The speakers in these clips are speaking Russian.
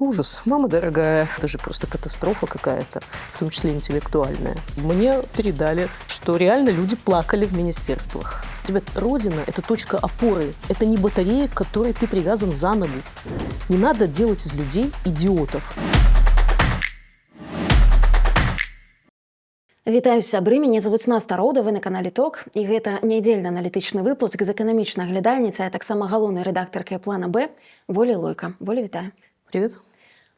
Ужас. Мама дорогая, это же просто катастрофа какая-то, в том числе интеллектуальная. Мне передали, что реально люди плакали в министерствах. Ребят, Родина – это точка опоры. Это не батарея, к которой ты привязан за ногу. Не надо делать из людей идиотов. Вітаю, сябры, мяне завуць Наста Роўда, вы на канале ТОК, і гэта нядзельны аналітычны выпуск з эканамічнай глядальніцай, а таксама галоўнай рэдактаркай плана Б Воля Лойка. Воля, вітаю. Привет.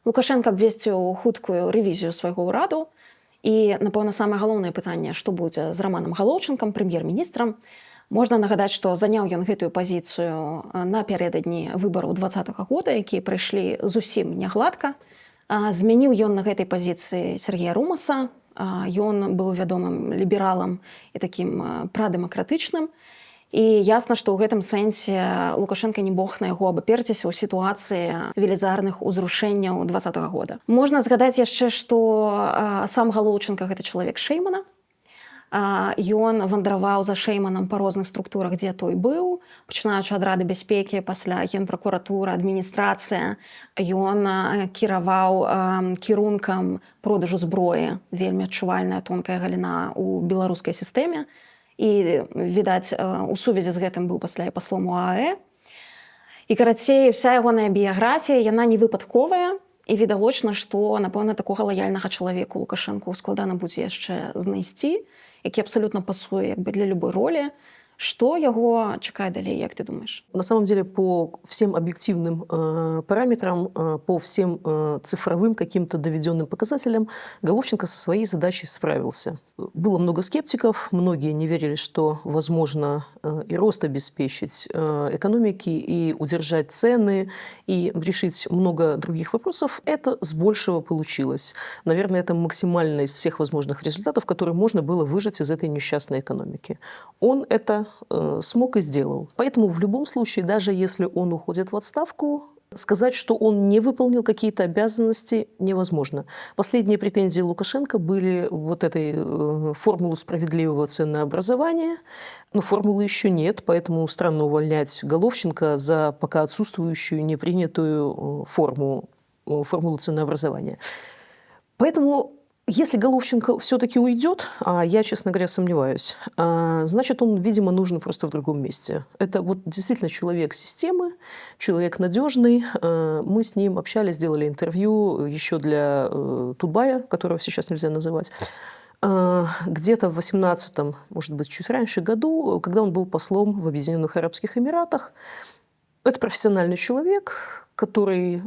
Лукашенко абвесціў хуткую рэвізію свайго ўраду, і, напэўна, самае галоўнае пытанне, што будзе з Романом Галоўчынкам, прэм'ер-міністрам. Можна нагадаць, што заняў ён гэтую пазіцыю напярэдадні выбараў 2020 года, якія прыйшлі зусім нягладка. Змяніў ён на гэтай пазіцыі Сергея Румаса. Ён быў вядомым лібералам і такім прадэмакратычным. І ясна, што ў гэтым сэнсе Лукашенко не мог на яго абаперціся ў сітуацыі велізарных узрушэнняў 2020 года. Можна згадаць яшчэ, што сам Галоўчынка – гэта чалавек Шэймана. Ён вандраваў за Шэйманам па розных структурах, дзе той быў, пачынаючы ад Рады бяспекі, пасля генпракуратура, адміністрацыя. Ён кіраваў кірункам продажу зброі, вельмі адчувальная тонкая галіна ў беларускай сістэме. І, відаць, у сувязі з гэтым быў пасля і паслом УАЭ. І, карацей, вся ягоная біяграфія, яна не выпадковая. І відавочна, што, напэўна, такога лаяльнага чалавека Лукашэнку складана будзе яшчэ знайсці, які абсолютно пасуе для любой ролі. Что его чакае далей, як ты думаешь? На самом деле, по всем объективным параметрам, по всем цифровым каким-то доведенным показателям, Головченко со своей задачей справился. Было много скептиков, многие не верили, что возможно и рост обеспечить экономики, и удержать цены, и решить много других вопросов. Это с большего получилось. Наверное, это максимально из всех возможных результатов, которые можно было выжать из этой несчастной экономики. Он это смог и сделал. Поэтому в любом случае, даже если он уходит в отставку, сказать, что он не выполнил какие-то обязанности, невозможно. Последние претензии Лукашенко были вот этой формулу справедливого ценообразования. Но формулы еще нет, поэтому странно увольнять Головченко за пока отсутствующую, непринятую формулу ценообразования. Поэтому если Головченко все-таки уйдет, а я, честно говоря, сомневаюсь, значит, он, видимо, нужен просто в другом месте. Это вот действительно человек системы, человек надежный. Мы с ним общались, делали интервью еще для Тутбая, которого сейчас нельзя называть, где-то в 18-м, может быть, чуть раньше году, когда он был послом в Объединенных Арабских Эмиратах. Это профессиональный человек, который,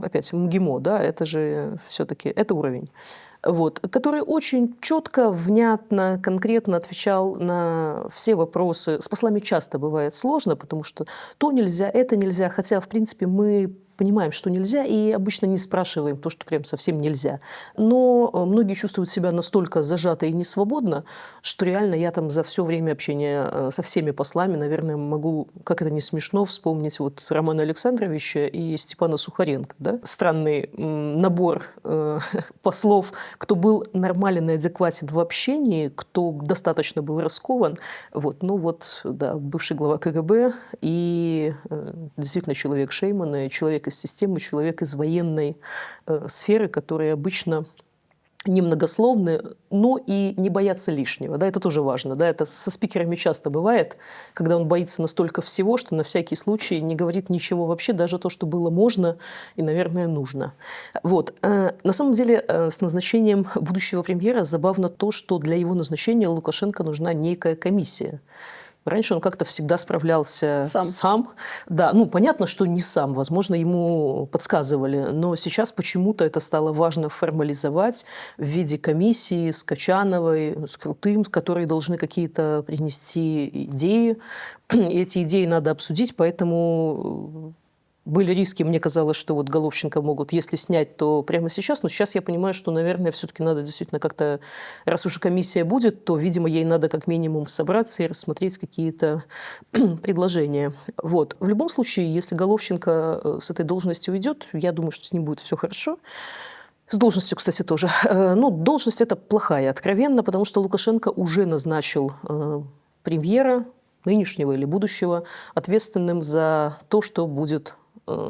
опять, МГИМО, да, это же все-таки, это уровень. Вот, который очень четко, внятно, конкретно отвечал на все вопросы. С послами часто бывает сложно, потому что то нельзя, это нельзя, хотя, в принципе, мы понимаем, что нельзя, и обычно не спрашиваем то, что прям совсем нельзя. Но многие чувствуют себя настолько зажато и несвободно, что реально я там за все время общения со всеми послами, наверное, могу, как это не смешно, вспомнить вот Романа Александровича и Степана Сухаренко. Да? Странный набор послов, кто был нормален и адекватен в общении, кто достаточно был раскован. Вот, ну вот, да, бывший глава КГБ и действительно человек Шеймана, человек из системы, человек из военной сферы, которые обычно немногословны, но и не боятся лишнего. Да, это тоже важно. Да, это со спикерами часто бывает, когда он боится настолько всего, что на всякий случай не говорит ничего вообще, даже то, что было можно и, наверное, нужно. Вот. На самом деле, с назначением будущего премьера забавно то, что для его назначения Лукашенко нужна некая комиссия. Раньше он как-то всегда справлялся сам. Да, ну, понятно, что не сам. Возможно, ему подсказывали. Но сейчас почему-то это стало важно формализовать в виде комиссии с Качановой, с Крутым, которые должны какие-то принести идеи. И эти идеи надо обсудить, поэтому были риски, мне казалось, что вот Головченко могут, если снять, то прямо сейчас. Но сейчас я понимаю, что, наверное, все-таки надо действительно как-то, раз уж комиссия будет, то, видимо, ей надо как минимум собраться и рассмотреть какие-то предложения. Вот. В любом случае, если Головченко с этой должности уйдет, я думаю, что с ним будет все хорошо. С должностью, кстати, тоже. Ну, должность эта плохая, откровенно, потому что Лукашенко уже назначил премьера, нынешнего или будущего, ответственным за то, что будет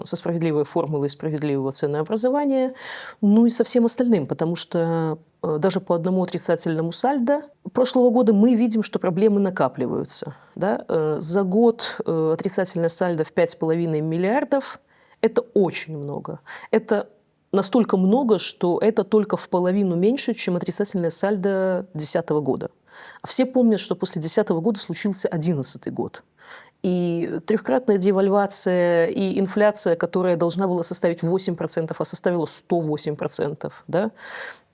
со справедливой формулой справедливого ценообразования, ну и со всем остальным, потому что даже по одному отрицательному сальдо прошлого года мы видим, что проблемы накапливаются. Да? За год отрицательное сальдо в 5,5 миллиардов – это очень много. Это настолько много, что это только в половину меньше, чем отрицательное сальдо 2010 года. А все помнят, что после 2010 года случился 2011 год. И трехкратная девальвация, и инфляция, которая должна была составить 8%, а составила 108%. Да?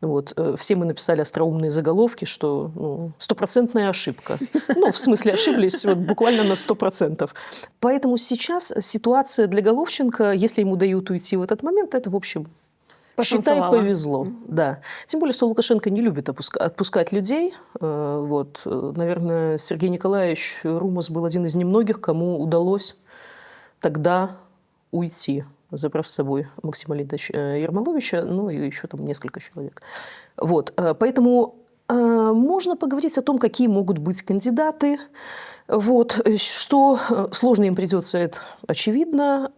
Вот. Все мы написали остроумные заголовки, что стопроцентная ошибка. Ну, в смысле, ошиблись вот, буквально на 100%. Поэтому сейчас ситуация для Головченко, если ему дают уйти в этот момент, это, в общем, считай, повезло. Да. Тем более, что Лукашенко не любит отпускать людей. Вот. Наверное, Сергей Николаевич Румас был один из немногих, кому удалось тогда уйти, забрав с собой Максима Леонидовича Ермоловича, ну и еще там несколько человек. Вот. Поэтому можно поговорить о том, какие могут быть кандидаты. Вот. Что сложно им придется, это очевидно.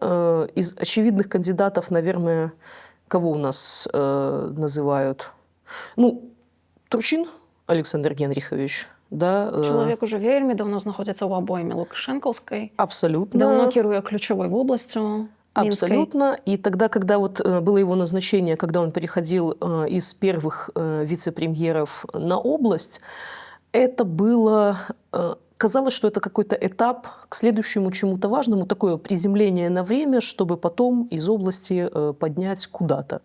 Из очевидных кандидатов, наверное, кого у нас называют? Ну, Турчин Александр Генрихович. Да, Чалавек уже вельмі даўно знаходзіцца ў абойме лукашэнкаўскай. Абсолютно. Даўно кіруе ключевой областью Минской. Абсолютно. И тогда, когда вот было его назначение, когда он переходил из первых вице-премьеров на область, это было... Казалось, что это какой-то этап к следующему чему-то важному, такое приземление на время, чтобы потом из области поднять куда-то.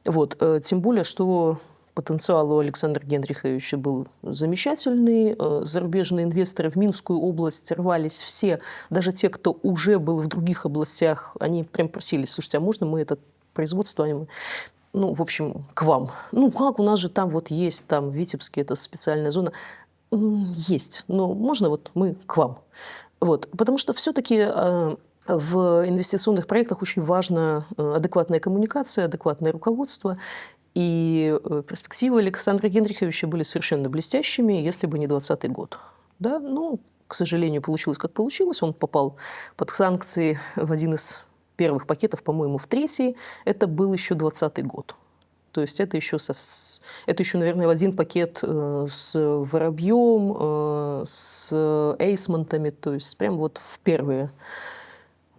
Вот. Тем более, что потенциал у Александра Генриховича был замечательный. Зарубежные инвесторы в Минскую область рвались все, даже те, кто уже был в других областях, они прям просили: слушайте, а можно мы это производство, ну, в общем, к вам? Ну, как, у нас же там вот есть, там в Витебске это специальная зона. Есть, но можно вот мы к вам. Вот. Потому что все-таки в инвестиционных проектах очень важна адекватная коммуникация, адекватное руководство. И перспективы Александра Генриховича были совершенно блестящими, если бы не 2020 год. Да? Ну, к сожалению, получилось как получилось. Он попал под санкции в один из первых пакетов, по-моему, в третий. Это был еще 2020 год. То есть это еще, наверное, в один пакет с Воробьем, с Эйсмонтами, то есть прям вот в первые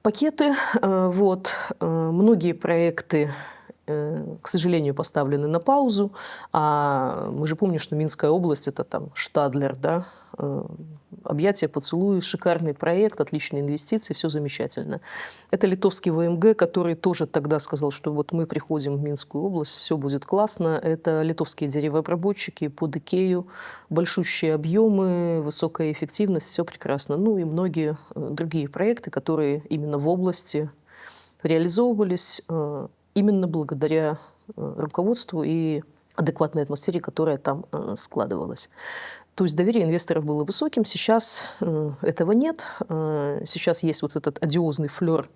пакеты. Вот. Многие проекты, к сожалению, поставлены на паузу. А мы же помним, что Минская область – это там Штадлер, да? Объятия, поцелуи, шикарный проект, отличные инвестиции, все замечательно. Это литовский ВМГ, который тоже тогда сказал, что вот мы приходим в Минскую область, все будет классно. Это литовские деревообработчики под Икею, большущие объемы, высокая эффективность, все прекрасно. Ну и многие другие проекты, которые именно в области реализовывались именно благодаря руководству и адекватной атмосфере, которая там складывалась. То есть доверие инвесторов было высоким, сейчас этого нет. Сейчас есть вот этот одиозный флёр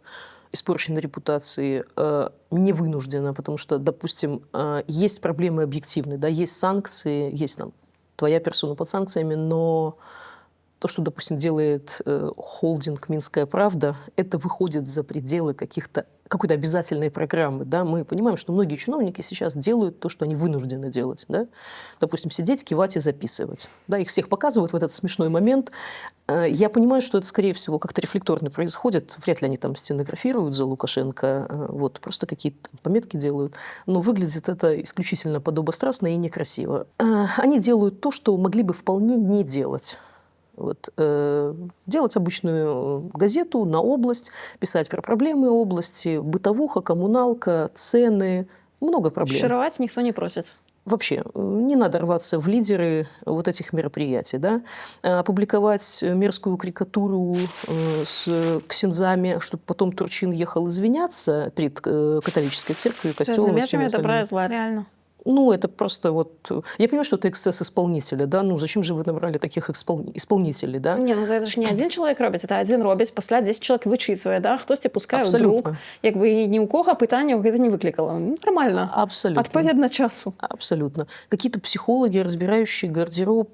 испорченной репутации невынужденно, потому что, допустим, есть проблемы объективные, да, есть санкции, есть там твоя персона под санкциями, но то, что, допустим, делает холдинг «Минская правда», это выходит за пределы какой-то обязательной программы. Да? Мы понимаем, что многие чиновники сейчас делают то, что они вынуждены делать. Да? Допустим, сидеть, кивать и записывать. Да? Их всех показывают в этот смешной момент. Я понимаю, что это, скорее всего, как-то рефлекторно происходит. Вряд ли они там стенографируют за Лукашенко, вот, просто какие-то пометки делают. Но выглядит это исключительно подобострастно и некрасиво. Они делают то, что могли бы вполне не делать. Вот, делать обычную газету на область, писать про проблемы области, бытовуха, коммуналка, цены, много проблем. Шаровать никто не просит. Вообще, не надо рваться в лидеры вот этих мероприятий. Да? Опубликовать мерзкую карикатуру с ксензами, чтобы потом Турчин ехал извиняться перед католической церковью, костелом. За межами добра и зла, реально. Ну, это просто вот... Я понимаю, что это эксцесс исполнителя, да? Ну, зачем же вы набрали таких исполнителей, да? Не, ну это ж не один чалавек робіць, это один робіць, пасля 10 чалавек вычытвае, да? Хтосьці пускае ў друк. Абсолютно. Як бы і ні ў кога пытанняў гэта не выклікала. Ну, нормально. Абсолютно. Адпаведна часу. Абсолютно. Какие-то психологи, разбирающие гардероб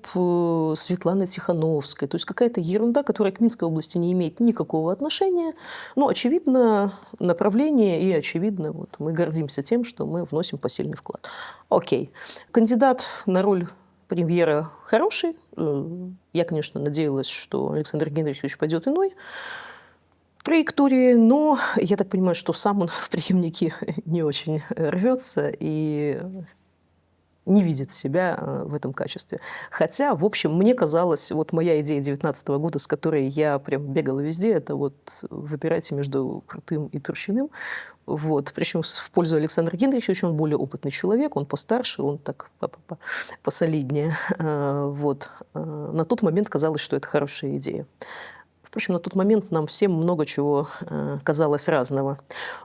Светланы Тихановской. То есть какая-то ерунда, которая к Минской области не имеет никакого отношения. Но, очевидно, направление, и очевидно, вот, мы гордимся тем, что мы вносим посильный вклад. Окей. Кандидат на роль премьера хороший. Я, конечно, надеялась, что Александр Генрихович пойдет иной траектории, но я так понимаю, что сам он в преемнике не очень рвется и не видит себя в этом качестве. Хотя, в общем, мне казалось, вот моя идея 2019 года, с которой я прям бегала везде, это вот выбирайте между Крутым и Турчиным. Вот. Причем в пользу Александра Генриховича, он более опытный человек, он постарше, он так посолиднее. Вот. На тот момент казалось, что это хорошая идея. Впрочем, на тот момент нам всем много чего казалось разного.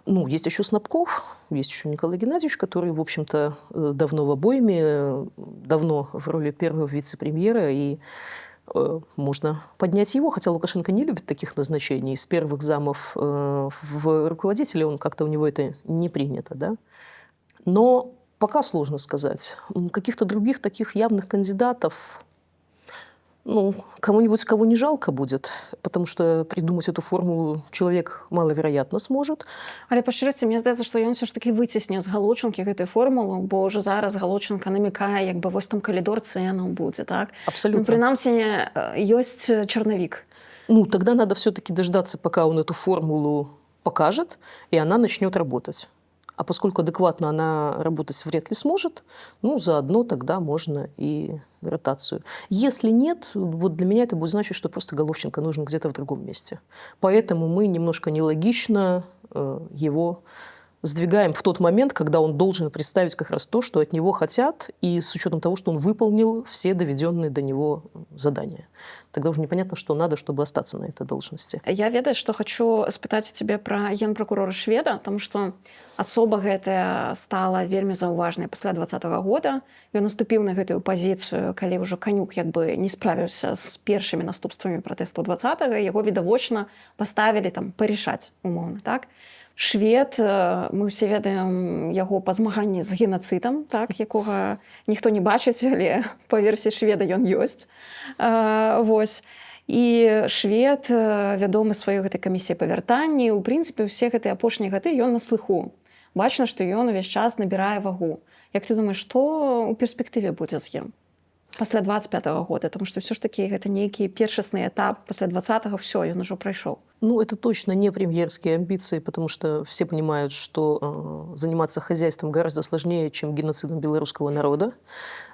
Ну, есть еще Снопков, есть еще Николай Геннадьевич, который, в общем-то, давно в обойме, давно в роли первого вице-премьера, и можно поднять его, хотя Лукашенко не любит таких назначений. Из первых замов в руководителя он как-то у него это не принято, да? Но пока сложно сказать. Каких-то других таких явных кандидатов... Ну, кого-нибудь, кого не жалко будет, потому что придумать эту формулу человек маловероятно сможет. Але па шчырасці, мне здаецца, што ён ўсё ж такі выцісне з галочынкі гэтай формулы, бо ўжо зараз галочынка намікае, як бы вось там калідор цэнаў будзе, так? Абсолютно. Ну, прынамсі, ёсць чарнавік. Ну, тогда надо все-таки дождаться, пока он эту формулу покажет, и она начнет работать. А поскольку адекватно она работать вряд ли сможет, ну, заодно тогда можно и ротацию. Если нет, вот для меня это будет значить, что просто Головченко нужен где-то в другом месте. Поэтому мы немножко нелогично его сдвигаем в тот момент, когда он должен представить как раз то, что от него хотят, и с учетом того, что он выполнил все доведенные до него задания. Тогда уже непонятно, что надо, чтобы остаться на этой должности. Я ведаю, што хачу спытаць у цябе пра генпракурора Шведа, таму што асоба гэтая стала вельмі заўважнай пасля 2020 года. Ён наступіў на гэтую пазіцыю, калі ўжо Канюк як бы не справіўся з першымі наступствамі пратэсту 20-го, яго відавочна паставілі там парішаць умоўна, так? Швед, мы ўсе ведаем яго па змаганні з генацыдам, так, якога ніхто не бачыць, але па версіі Шведа ён ёсць. Вось. І Швед вядомы сваёй гэтай камісіяй па вяртанні. У прынцыпе, ўсе гэтыя апошнія гады ён на слыху. Бачна, што ён увесь час набірае вагу. Як ты думаеш, што ў перспектыве будзе з ім? Пасля 25-го года, потому что все ж таки это некий першасный этап, после 20-го все, он уже прошел. Ну, это точно не премьерские амбиции, потому что все понимают, что заниматься хозяйством гораздо сложнее, чем геноцидом белорусского народа.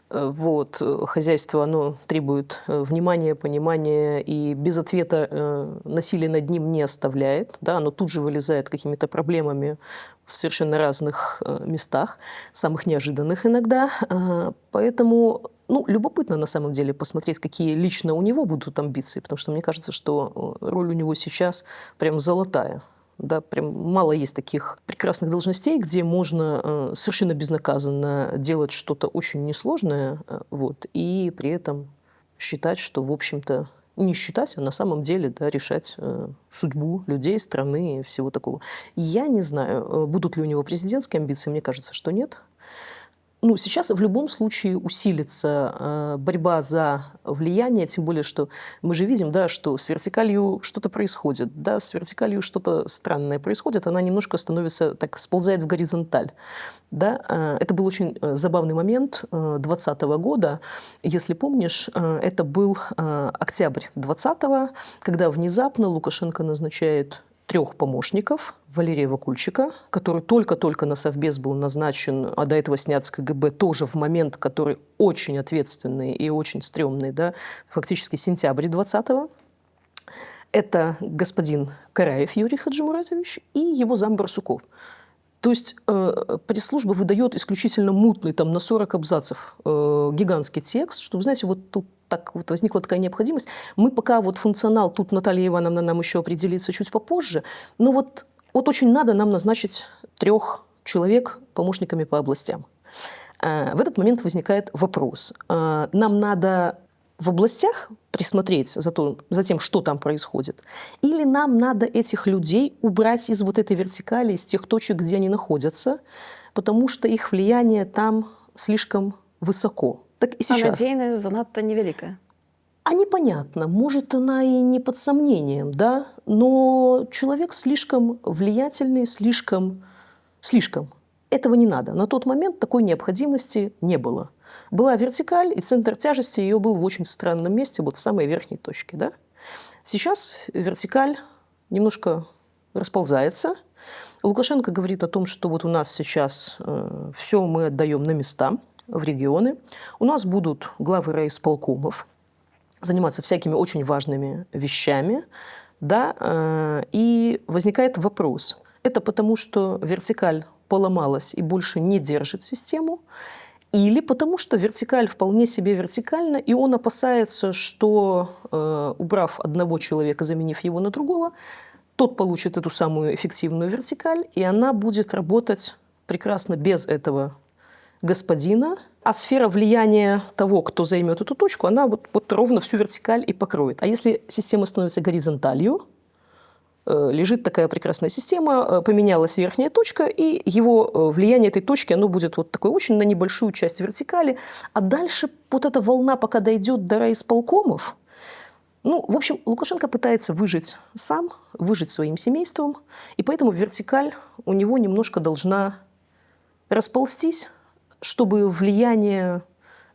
Вот. Хозяйство, оно требует внимания, понимания, и без ответа насилие над ним не оставляет. Да? Оно тут же вылезает какими-то проблемами в совершенно разных местах, самых неожиданных иногда. Поэтому любопытно на самом деле посмотреть, какие лично у него будут амбиции, потому что мне кажется, что роль у него сейчас прям золотая. Да, прям мало есть таких прекрасных должностей, где можно совершенно безнаказанно делать что-то очень несложное, вот, и при этом считать, что, в общем-то, не считать, а на самом деле, да, решать судьбу людей, страны и всего такого. Я не знаю, будут ли у него президентские амбиции, мне кажется, что нет. Ну, сейчас в любом случае усилится борьба за влияние, тем более, что мы же видим, да, что с вертикалью что-то происходит, да, с вертикалью что-то странное происходит, она немножко становится, так, сползает в горизонталь. Да. Это был очень забавный момент 2020 года. Если помнишь, это был октябрь 2020, когда внезапно Лукашенко назначает 3 помощников: Валерия Вакульчика, который только-только на Совбез был назначен, а до этого снят с КГБ тоже в момент, который очень ответственный и очень стрёмный, да, фактически сентябрь 2020-го. Это господин Караев Юрий Хаджимуратович и его зам Барсуков. То есть пресс-служба выдает исключительно мутный, там, на 40 абзацев гигантский текст, что, вы знаете, вот тут так вот возникла такая необходимость. Мы пока вот функционал, тут Наталья Ивановна нам еще определится чуть попозже, но вот очень надо нам назначить 3 человек помощниками по областям. В этот момент возникает вопрос. Нам надо в областях присмотреть за тем, что там происходит, или нам надо этих людей убрать из вот этой вертикали, из тех точек, где они находятся, потому что их влияние там слишком высоко. Так и сейчас. А надейность занадто невеликая. А непонятно, может, она и не под сомнением, да, но человек слишком влиятельный, слишком. Этого не надо. На тот момент такой необходимости не было. Была вертикаль, и центр тяжести ее был в очень странном месте, вот в самой верхней точке, да. Сейчас вертикаль немножко расползается. Лукашенко говорит о том, что вот у нас сейчас все мы отдаем на места, в регионы. У нас будут главы райисполкомов заниматься всякими очень важными вещами, да, и возникает вопрос. Это потому, что вертикаль поломалась и больше не держит систему, или потому что вертикаль вполне себе вертикальна, и он опасается, что, убрав одного человека, заменив его на другого, тот получит эту самую эффективную вертикаль, и она будет работать прекрасно без этого господина, а сфера влияния того, кто займет эту точку, она вот ровно всю вертикаль и покроет. А если система становится горизонталью, лежит такая прекрасная система, поменялась верхняя точка, и его влияние этой точки, оно будет вот такое очень на небольшую часть вертикали, а дальше вот эта волна, пока дойдет до райисполкомов, в общем, Лукашенко пытается выжить сам, выжить своим семейством, и поэтому вертикаль у него немножко должна расползтись, чтобы влияние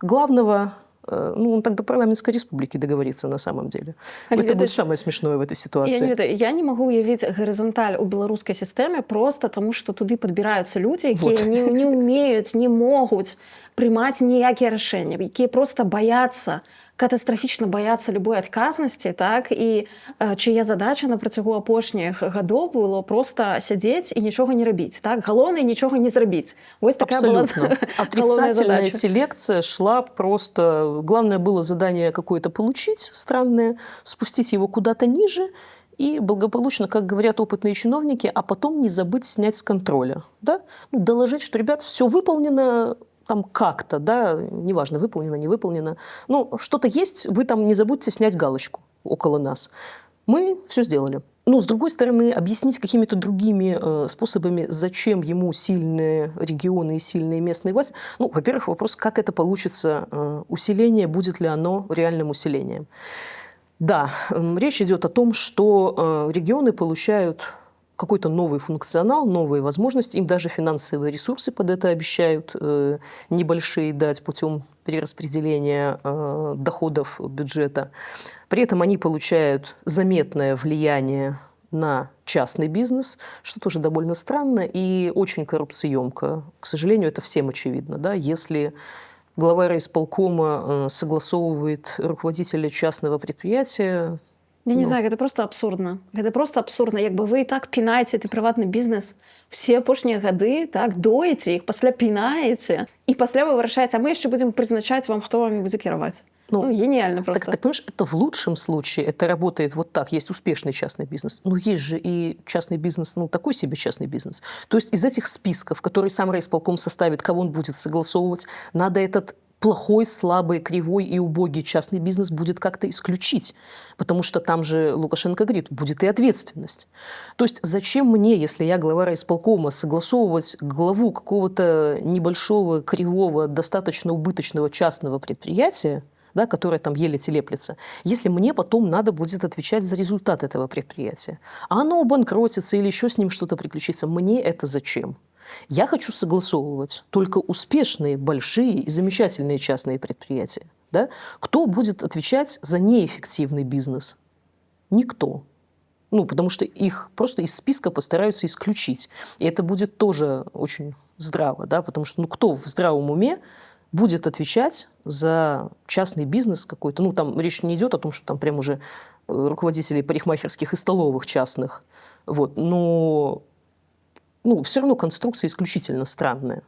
главного, он так до парламентской республики договорится на самом деле. Это будет самое смешное в этой ситуации. Я не могу уявить горизонталь у белорусской системе просто тому, что туды подбираются люди, которые не умеют, не могут принимать никакие решения, которые просто боятся, катастрофічна баяцца любой адказнасці, так, і чыя задача на працягу апошніх гадоў было просто сядзець і нічога не рабіць, так, галоўнае нічога не зрабіць. Вось такая была отрицательная селекция шла просто, главное было задание какое-то получить странное, спустить его куда-то ниже и благополучно, как говорят опытные чиновники, а потом не забыть снять с контроля, да, доложить, что, ребят, все выполнено, там как-то, да, неважно, выполнено, не выполнено. Что-то есть, вы там не забудьте снять галочку около нас. Мы все сделали. С другой стороны, объяснить какими-то другими способами, зачем ему сильные регионы и сильные местные власти. Во-первых, вопрос, как это получится, усиление, будет ли оно реальным усилением. Да, речь идет о том, что регионы получают какой-то новый функционал, новые возможности. Им даже финансовые ресурсы под это обещают небольшие дать путем перераспределения доходов бюджета. При этом они получают заметное влияние на частный бизнес, что тоже довольно странно и очень коррупциемко. К сожалению, это всем очевидно. Да? Если глава райисполкома согласовывает руководителя частного предприятия, я не знаю, гэта просто абсурдна. Гэта просто абсурдна. Як бы вы і так пінаеце ты прыватны бізнес все апошнія гады, так, доеце іх, пасля пінаеце, і пасля вы вырашаеце, а мы яшчэ будем призначать вам, хто вам будзе кіраваць. Гениально просто. Так, понимаешь, это в лучшем случае, это работает вот так. Есть успешный частный бизнес, но есть же и частный бизнес, такой себе частный бизнес. То есть из этих списков, которые сам райисполком составит, кого он будет согласовывать, надо этот плохой, слабый, кривой и убогий частный бизнес будет как-то исключить. Потому что там же Лукашенко говорит, будет и ответственность. То есть зачем мне, если я глава райисполкома, согласовывать главу какого-то небольшого, кривого, достаточно убыточного частного предприятия, да, которое там еле телеплется, если мне потом надо будет отвечать за результат этого предприятия. А оно обанкротится или еще с ним что-то приключится. Мне это зачем? Я хочу согласовывать только успешные, большие и замечательные частные предприятия. Да? Кто будет отвечать за неэффективный бизнес? Никто. Потому что их просто из списка постараются исключить. И это будет тоже очень здраво, да? Потому что кто в здравом уме будет отвечать за частный бизнес какой-то? Там речь не идет о том, что там прям уже руководители парикмахерских и столовых частных. Но все равно конструкция исключительно странная.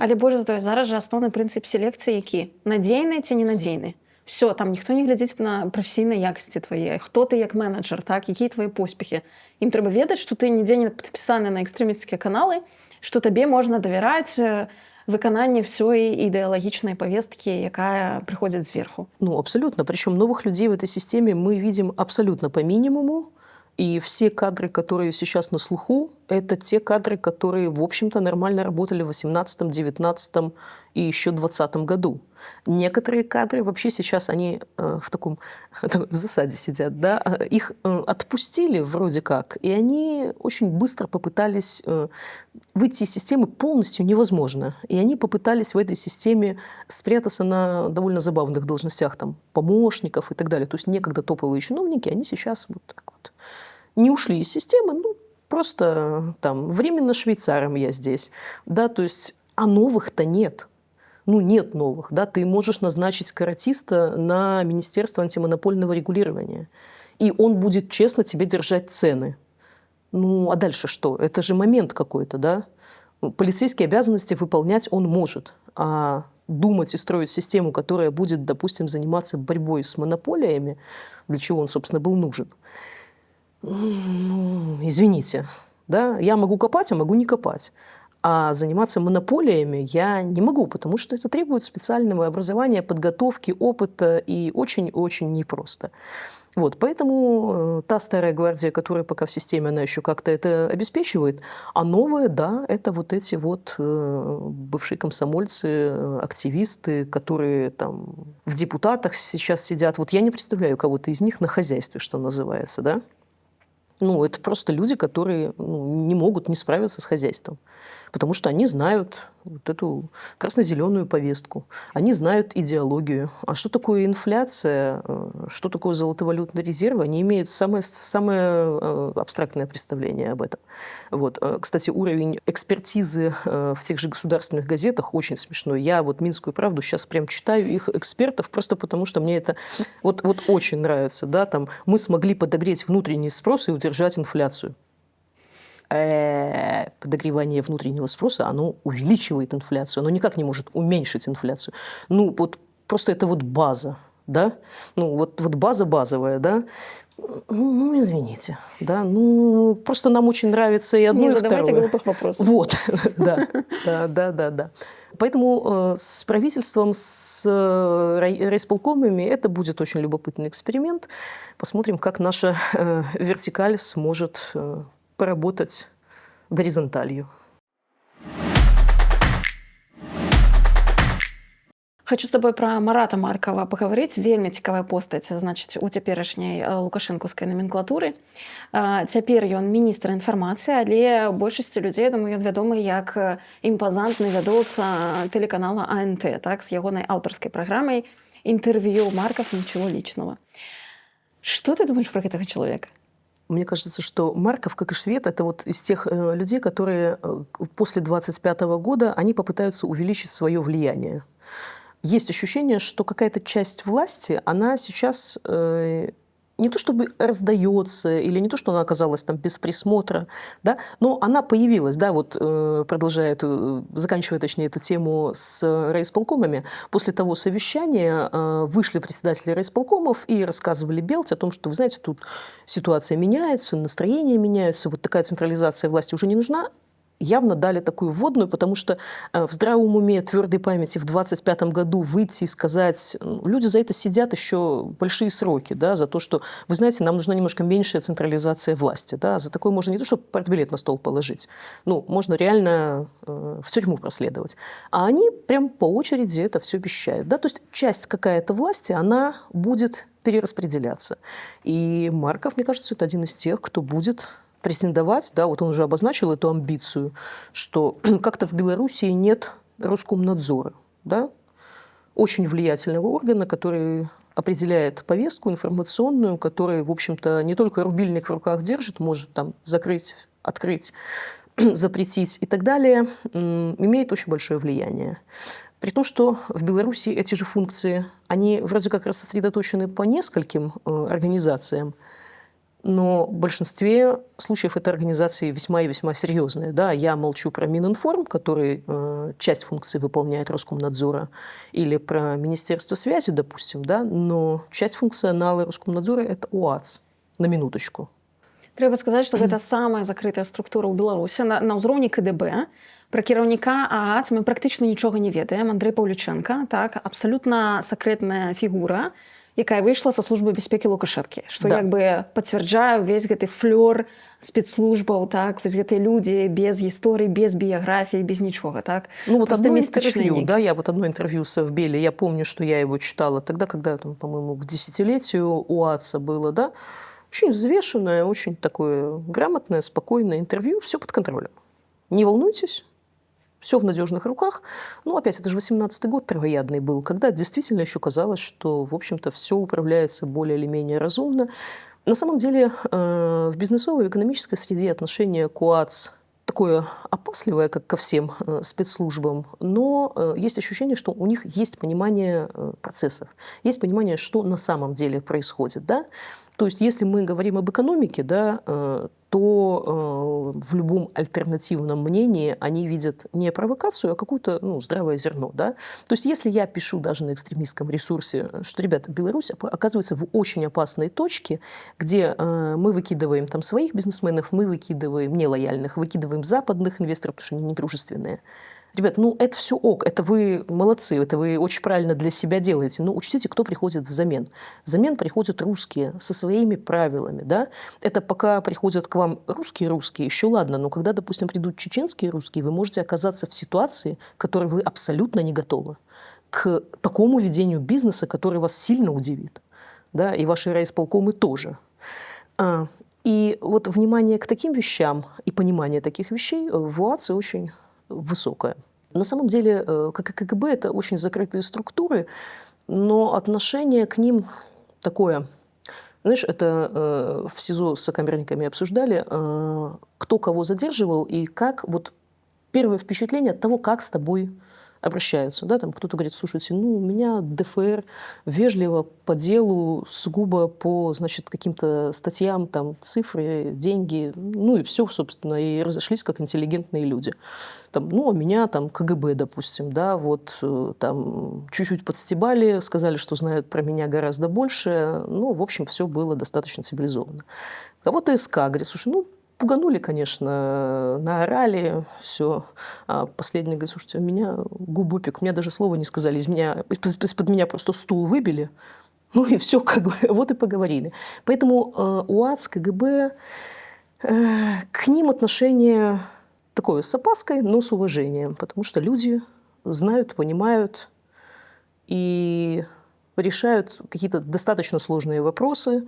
Але больш за тое, зараз жа асноўны прынцып селекцыі які? Надзейны ці ненадзейны? Все, там ніхто не глядзіць на прафесійнай якасці твае. Хто ты як менеджер, так? Якія твои поспехи? Ім трэба ведаць, што ты нідзе не падпісаны на экстрэмісцкія каналы, што табе можна давяраць, выкананне всей ідэалагічнай повесткі, якая прыходзіць зверху. Ну, абсолютно. Причем новых людей в этой системе мы видим абсолютно по минимуму. И все кадры, которые сейчас на слуху, это те кадры, которые, в общем-то, нормально работали в 2018, 2019 и еще 2020 году. Некоторые кадры вообще сейчас, они в таком, в засаде сидят, да, их отпустили вроде как, и они очень быстро попытались выйти из системы полностью невозможно. И они попытались в этой системе спрятаться на довольно забавных должностях, там, помощников и так далее. То есть некогда топовые чиновники, они сейчас вот так вот не ушли из системы, ну, просто там временно швейцаром я здесь, да, то есть, а новых-то нет. Ну, нет новых, да, ты можешь назначить каратиста на Министерство антимонопольного регулирования, и он будет честно тебе держать цены. Ну, а дальше что? Это же момент какой-то, да? Полицейские обязанности выполнять он может, а думать и строить систему, которая будет, допустим, заниматься борьбой с монополиями, для чего он, собственно, был нужен, ну, извините, да, я могу копать, а могу не копать. А заниматься монополиями я не могу, потому что это требует специального образования, подготовки, опыта, и очень-очень непросто. Вот, поэтому та старая гвардия, которая пока в системе, она еще как-то это обеспечивает, а новая, да, это вот эти вот бывшие комсомольцы, активисты, которые там в депутатах сейчас сидят. Вот я не представляю кого-то из них на хозяйстве, что называется, да. Ну, это просто люди, которые не могут не справиться с хозяйством, потому что они знают вот эту красно-зеленую повестку, они знают идеологию. А что такое инфляция, что такое золотовалютный резерв, они имеют самое абстрактное представление об этом. Вот. Кстати, уровень экспертизы в тех же государственных газетах очень смешной. Я вот «Минскую правду» сейчас прям читаю их экспертов, просто потому что мне это вот очень нравится. Да? Там, мы смогли подогреть внутренний спрос и удержать инфляцию. Подогревание внутреннего спроса, оно увеличивает инфляцию, оно никак не может уменьшить инфляцию. Ну, вот просто это вот база, да? Ну, вот база базовая, да? Ну, извините, да? Ну, просто нам очень нравится и одно, и второе. Не задавайте глупых вопросов. Вот, да. Поэтому с правительством, с райисполкомами это будет очень любопытный эксперимент. Посмотрим, как наша вертикаль сможет поработать горизонталью. Хочу з тобой пра Марата Маркава пагаварыць. Вельмі цікавая постаць, значыць, у цяперашняй лукашэнкаўскай номенклатуры. Цяпер ён міністр інфармацыі, але большасці людзей, думаю, ён вядомы як імпазантны вядоўца тэлеканала АНТ, так, з ягонай аўтарскай праграмай «Интервью Марков. Ничего личного». Что ты думаешь про гэтага чалавека? Мне кажется, что Марков, как и швед, это вот из тех людей, которые после 25 года, они попытаются увеличить свое влияние. Есть ощущение, что какая-то часть власти, она сейчас не то чтобы раздается, или не то, что она оказалась там без присмотра, да, но она появилась, да, вот заканчивая, точнее, эту тему с райисполкомами. После того совещания вышли председатели райисполкомов и рассказывали Белте о том, что, вы знаете, тут ситуация меняется, настроения меняются, вот такая централизация власти уже не нужна. Явно дали такую вводную, потому что в здравом уме, твердой памяти в 25 году выйти и сказать, люди за это сидят еще большие сроки, да, за то, что, вы знаете, нам нужна немножко меньшая централизация власти, да, за такое можно не то, чтобы портбилет на стол положить, ну, можно реально в тюрьму проследовать. А они прям по очереди это все обещают, да, то есть часть какая-то власти, она будет перераспределяться. И Марков, мне кажется, это один из тех, кто будет претендовать, да, вот он уже обозначил эту амбицию, что как-то в Белоруссии нет Роскомнадзора, да, очень влиятельного органа, который определяет повестку информационную, который, в общем-то, не только рубильник в руках держит, может там закрыть, открыть, запретить и так далее, имеет очень большое влияние. При том, что в Беларуси эти же функции, они вроде как рассредоточены по нескольким организациям, но в большинстве случаев это организации весьма и весьма серьезные. Да? Я молчу про Мининформ, который часть функций выполняет Роскомнадзора, или про Министерство связи, допустим, да? Но часть функционала Роскомнадзора – это ОАЦ, на минуточку. Трэба сказаць, што гэта самая закрытая структура ў Беларусі на ўзроўні КДБ. Пра кіраўніка ААЦ мы практычна нічога не ведаем. Андрэй Паўлючэнка, так, абсалютна сакрэтная фігура, якая выйшла са службы бяспекі Лукашэнкі, што Да. як бы пацвярджае ўвесь гэты флёр спецслужбаў, так, вось гэтыя людзі без гісторыі, без біяграфіі, без нічога, так. Ну вот Просто одно містычны интервью, нейкі. да, я вот одно интервью с Эвбели, я помню, что я его читала тогда, когда, там, по-моему, к десятилетию УАЦа было, да, очень взвешенное, очень такое грамотное, спокойное интервью, все под контролем. Не волнуйтесь, все в надежных руках. Ну, опять, это же 18-й год травоядный был, когда действительно еще казалось, что, в общем-то, все управляется более или менее разумно. На самом деле, в бизнесовой и экономической среде отношение к УАЦ такое опасливое, как ко всем спецслужбам, но есть ощущение, что у них есть понимание процессов, есть понимание, что на самом деле происходит, да? То есть, если мы говорим об экономике, да, то в любом альтернативном мнении они видят не провокацию, а какое-то здравое зерно. Да? То есть, если я пишу даже на экстремистском ресурсе, что, ребята, Беларусь оказывается в очень опасной точке, где мы выкидываем там своих бизнесменов, мы выкидываем нелояльных, выкидываем западных инвесторов, потому что они недружественные. Ребят, это все ок, это вы молодцы, это вы очень правильно для себя делаете. Но учтите, кто приходит взамен. Взамен приходят русские со своими правилами. Да? Это пока приходят к вам русские, еще ладно, но когда, допустим, придут чеченские русские, вы можете оказаться в ситуации, к которой вы абсолютно не готовы. К такому ведению бизнеса, который вас сильно удивит. Да? И ваши райисполкомы тоже. И вот внимание к таким вещам и понимание таких вещей в УАЦе очень высокая. На самом деле, как и КГБ, это очень закрытые структуры, но отношение к ним такое. Знаешь, это в СИЗО с сокамерниками обсуждали, кто кого задерживал и как вот первое впечатление от того, как с тобой обращаются. Да? Там кто-то говорит, слушайте, у меня ДФР вежливо по делу, сугубо по, значит, каким-то статьям, там, цифры, деньги, и все, собственно, и разошлись как интеллигентные люди. Там, а меня там КГБ, допустим, да, вот там чуть-чуть подстебали, сказали, что знают про меня гораздо больше, в общем, все было достаточно цивилизованно. Кого-то СК говорит, слушай, пуганули, конечно, наорали, все. А последний говорит, слушайте, у меня губопик, меня даже слова не сказали, из-под меня просто стул выбили, и все, вот и поговорили. Поэтому УАЦ, КГБ, к ним отношение такое с опаской, но с уважением, потому что люди знают, понимают и решают какие-то достаточно сложные вопросы,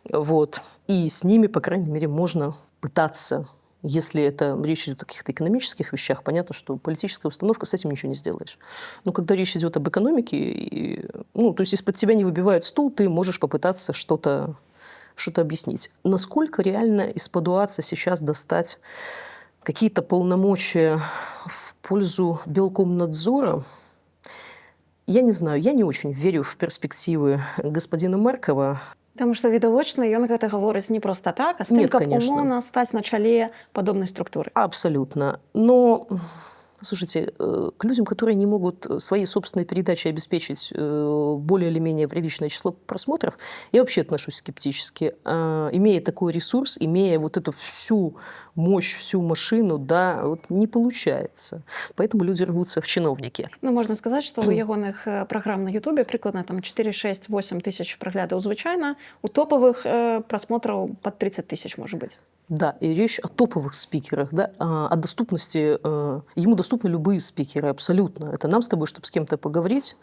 вот, и с ними, по крайней мере, можно пытаться, если это речь идет о каких-то экономических вещах, понятно, что политическая установка, с этим ничего не сделаешь. Но когда речь идет об экономике, то есть из-под тебя не выбивают стул, ты можешь попытаться что-то объяснить. Насколько реально из-под УАЦа сейчас достать какие-то полномочия в пользу Белкомнадзора, я не знаю, я не очень верю в перспективы господина Маркова. Таму што відавочна ён гэта гаворыць не проста так, а з тым, Нет, каб конечно. умоўна стаць на чале падобнай структуры. Абсолютно. Но, слушайте, к людям, которые не могут своей собственной передачей обеспечить более или менее приличное число просмотров, я вообще отношусь скептически. Имея такой ресурс, имея вот эту всю мощь, всю машину, да, вот не получается. Поэтому люди рвутся в чиновники. Можна сказаць, што ў ягоных праграм на Ютубе прыкладна там 4, 6, 8 тысяч праглядаў звычайна, у топавых просмотраў пад 30 тысяч, может быть. Да, и речь о топовых спикерах, да, о доступности. Ему доступны любые спикеры, абсолютно. Это нам с тобой, чтобы с кем-то поговорить,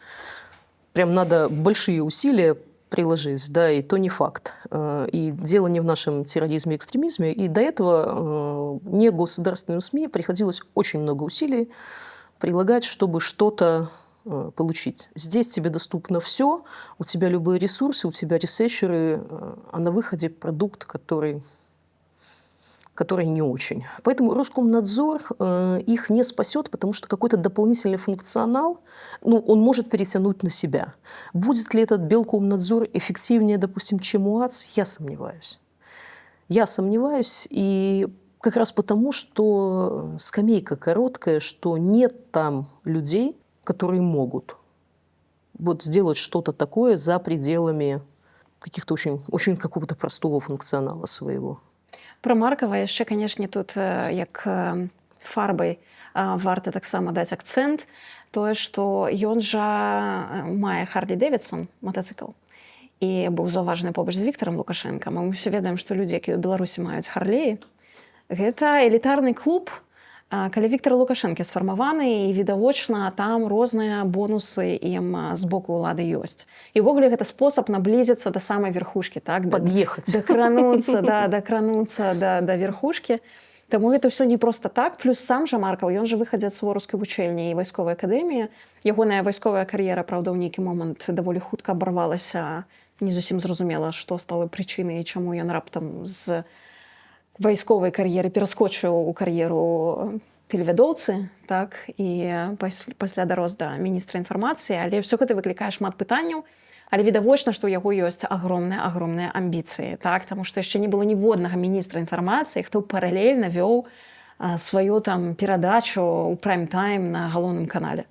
прям надо большие усилия приложить, да, и то не факт. И дело не в нашем терроризме и экстремизме. И до этого не государственным СМИ приходилось очень много усилий прилагать, чтобы что-то получить. Здесь тебе доступно все, у тебя любые ресурсы, у тебя ресерчеры, а на выходе продукт, который не очень. Поэтому Роскомнадзор их не спасет, потому что какой-то дополнительный функционал, он может перетянуть на себя. Будет ли этот Белкомнадзор эффективнее, допустим, чем УАЦ, я сомневаюсь. Я сомневаюсь, и как раз потому, что скамейка короткая, что нет там людей, которые могут вот сделать что-то такое за пределами каких-то очень, очень какого-то простого функционала своего. Про Маркова яшчэ, канешне, тут як фарбай варта таксама даць акцэнт, тое, што ён жа мае Харлі Дэвідсон матацыкл і быў заўважаны побач з Віктарам Лукашэнкам. Мы ўсе ведаем, што людзі, якія ў Беларусі маюць Харлеі, гэта элітарны клуб, калі Віктар Лукашэнкі сфармаваны, і відавочна там розныя бонусы ім з боку ўлады ёсць. І ўвогуле гэта спосаб наблізіцца да самай верхушкі, так? Пад'ехаць. Дакрануцца да верхушкі. Таму гэта ўсё не проста так. Плюс сам жа Маркаў, ён жа выхадзец з Сувораўскай вучэльні і вайсковай акадэміі. Ягоная вайсковая кар'ера, праўда, ў нейкі момант даволі хутка абарвалася. Не зусім зразумела, што стала прычынай і чаму ён раптам з вайсковай кар'еры пераскочыў у кар'еру тэлевядоўцы, так, і пасля дарос да міністра інфармацыі, але ўсё гэта выклікае шмат пытанняў, але відавочна, што ў яго ёсць агромныя амбіцыі, так, таму што яшчэ не было ніводнага міністра інфармацыі, хто паралельна вёў сваю там перадачу ў прайм-тайм на галоўным канале.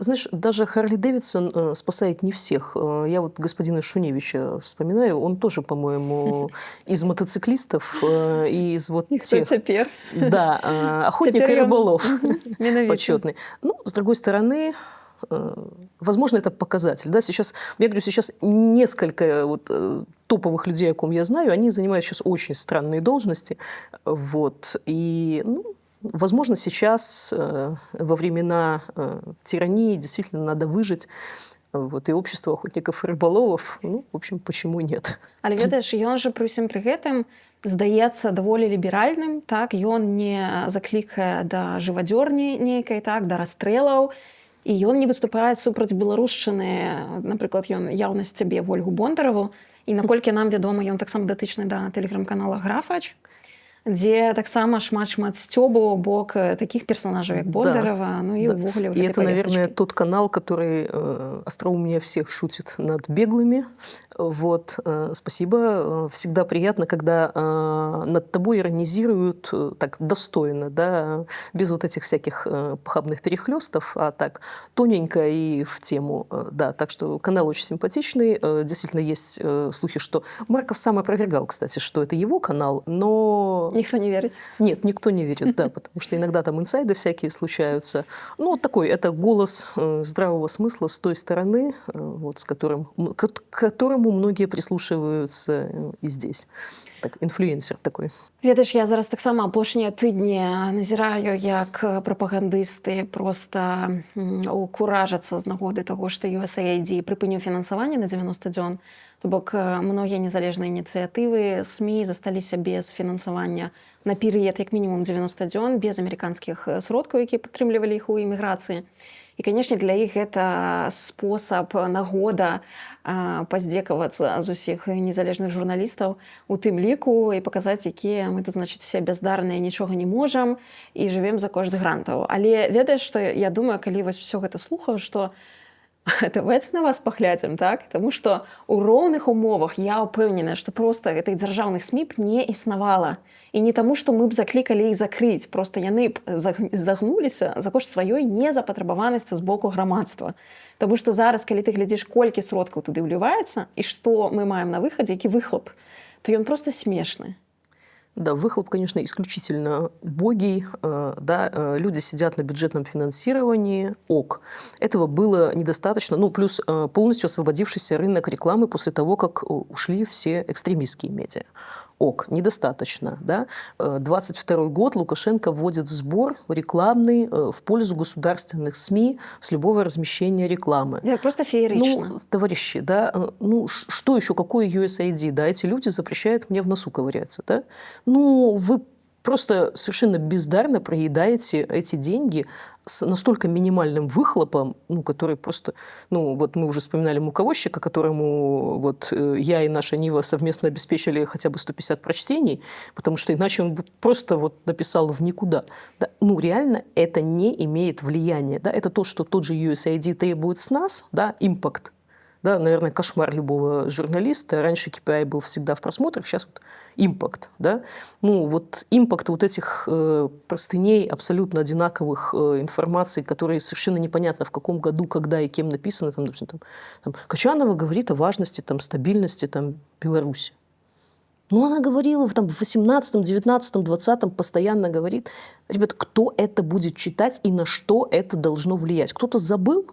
Знаешь, даже Харли Дэвидсон спасает не всех. Я вот господина Шуневича вспоминаю, он тоже, по-моему, из мотоциклистов, из вот тех... Теперь? Да, охотник и рыболов почетный. Ну, с другой стороны, возможно, это показатель. Да? Сейчас, я говорю, сейчас несколько вот топовых людей, о ком я знаю, они занимают сейчас очень странные должности. Вот. И, ну, возможно, сейчас, во времена тирании, действительно надо выжить. Вот, и общество охотников и рыболовов, ну, в общем, почему нет? Але ведаеш, ён жа пры ўсім пры гэтым здаецца даволі ліберальным, так, ён не заклікае да жывадзёрні нейкай, так, да расстрэлаў, і ён не выступае супраць беларушчыны, напрыклад, ён яўна сцябе Ольгу Бондараву, і наколькі нам вядома, ён таксама датычны да тэлеграм-канала «Графач», дзе таксама шмат сцёбу бок таких персонажей, як Бондарова, ну и ўвогуле. И это, наверное, тот канал, который остроумнее всех шутит над беглыми. Вот, спасибо. Всегда приятно, когда над тобой иронизируют так достойно, да, без вот этих всяких похабных перехлёстов, а так тоненько и в тему. Да, так что канал очень симпатичный. Действительно, есть слухи, что Марков сам опровергал, кстати, что это его канал, но... Никто не верит? Нет, никто не верит, да, потому что иногда там инсайды всякие случаются. Ну, такой, это голос здравого смысла с той стороны, вот, с которым, к которому многие прислушиваются и здесь. Так, інфлюенсер такой. Ведаеш, я зараз таксама апошнія тыдні назіраю, як прапагандысты проста укуражацца з нагоды таго, што USAID прыпыніў фінансаванне на 90 дзён. То бок многія незалежныя ініцыятывы СМІ засталіся без фінансавання на перыяд як мінімум 90 дзён, без амерыканскіх сродкаў, якія падтрымлівалі іх у эміграцыі. І, канешне, для іх гэта спосаб, нагода паздзекавацца з усіх незалежных журналістаў у тым ліку і паказаць, якія мы тут, значыць, все бяздарныя, нічога не можам і жывем за кошт грантаў. Але ведаеш, што я думаю, калі вось усё гэта слухаю, што давайте на вас паглядзім, так? Таму што ў роўных умовах я ўпэўненая, што проста гэтых дзяржаўных СМІ б не існавала. І не таму, што мы б заклікалі іх закрыць, проста яны б загнуліся за кошт сваёй незапатрабаванасці з боку грамадства. Таму што зараз, калі ты глядзіш, колькі сродкаў туды ўліваецца і што мы маем на выхадзе, які выхлоп, то ён проста смешны. Да, выхлоп, конечно, исключительно убогий. Да, люди сидят на бюджетном финансировании. Ок. Этого было недостаточно. Ну, плюс полностью освободившийся рынок рекламы после того, как ушли все экстремистские медиа. Ок, недостаточно. Да? 22 год Лукашенко вводит сбор рекламный в пользу государственных СМИ с любого размещения рекламы. Это просто феерично. Ну, товарищи, да, ну что еще, какое USAID? Да, эти люди запрещают мне в носу ковыряться. Да? Ну, вы просто совершенно бездарно проедаете эти деньги с настолько минимальным выхлопом, ну, который просто... Ну, вот мы уже вспоминали муковозчика, которому вот я и наша Нива совместно обеспечили хотя бы 150 прочтений, потому что иначе он бы просто вот написал в никуда. Да? Ну, реально это не имеет влияния. Да? Это то, что тот же USAID требует с нас, да, импакт. Да, наверное, кошмар любого журналиста. Раньше KPI был всегда в просмотрах, сейчас вот импакт. Да? Ну, вот импакт вот этих простыней абсолютно одинаковых информаций, которые совершенно непонятно в каком году, когда и кем написаны. Там, Качанова говорит о важности, там, стабильности там, Беларуси. Ну, она говорила там, в 18-м, 19-м, 20-м, постоянно говорит, ребят, кто это будет читать и на что это должно влиять? Кто-то забыл?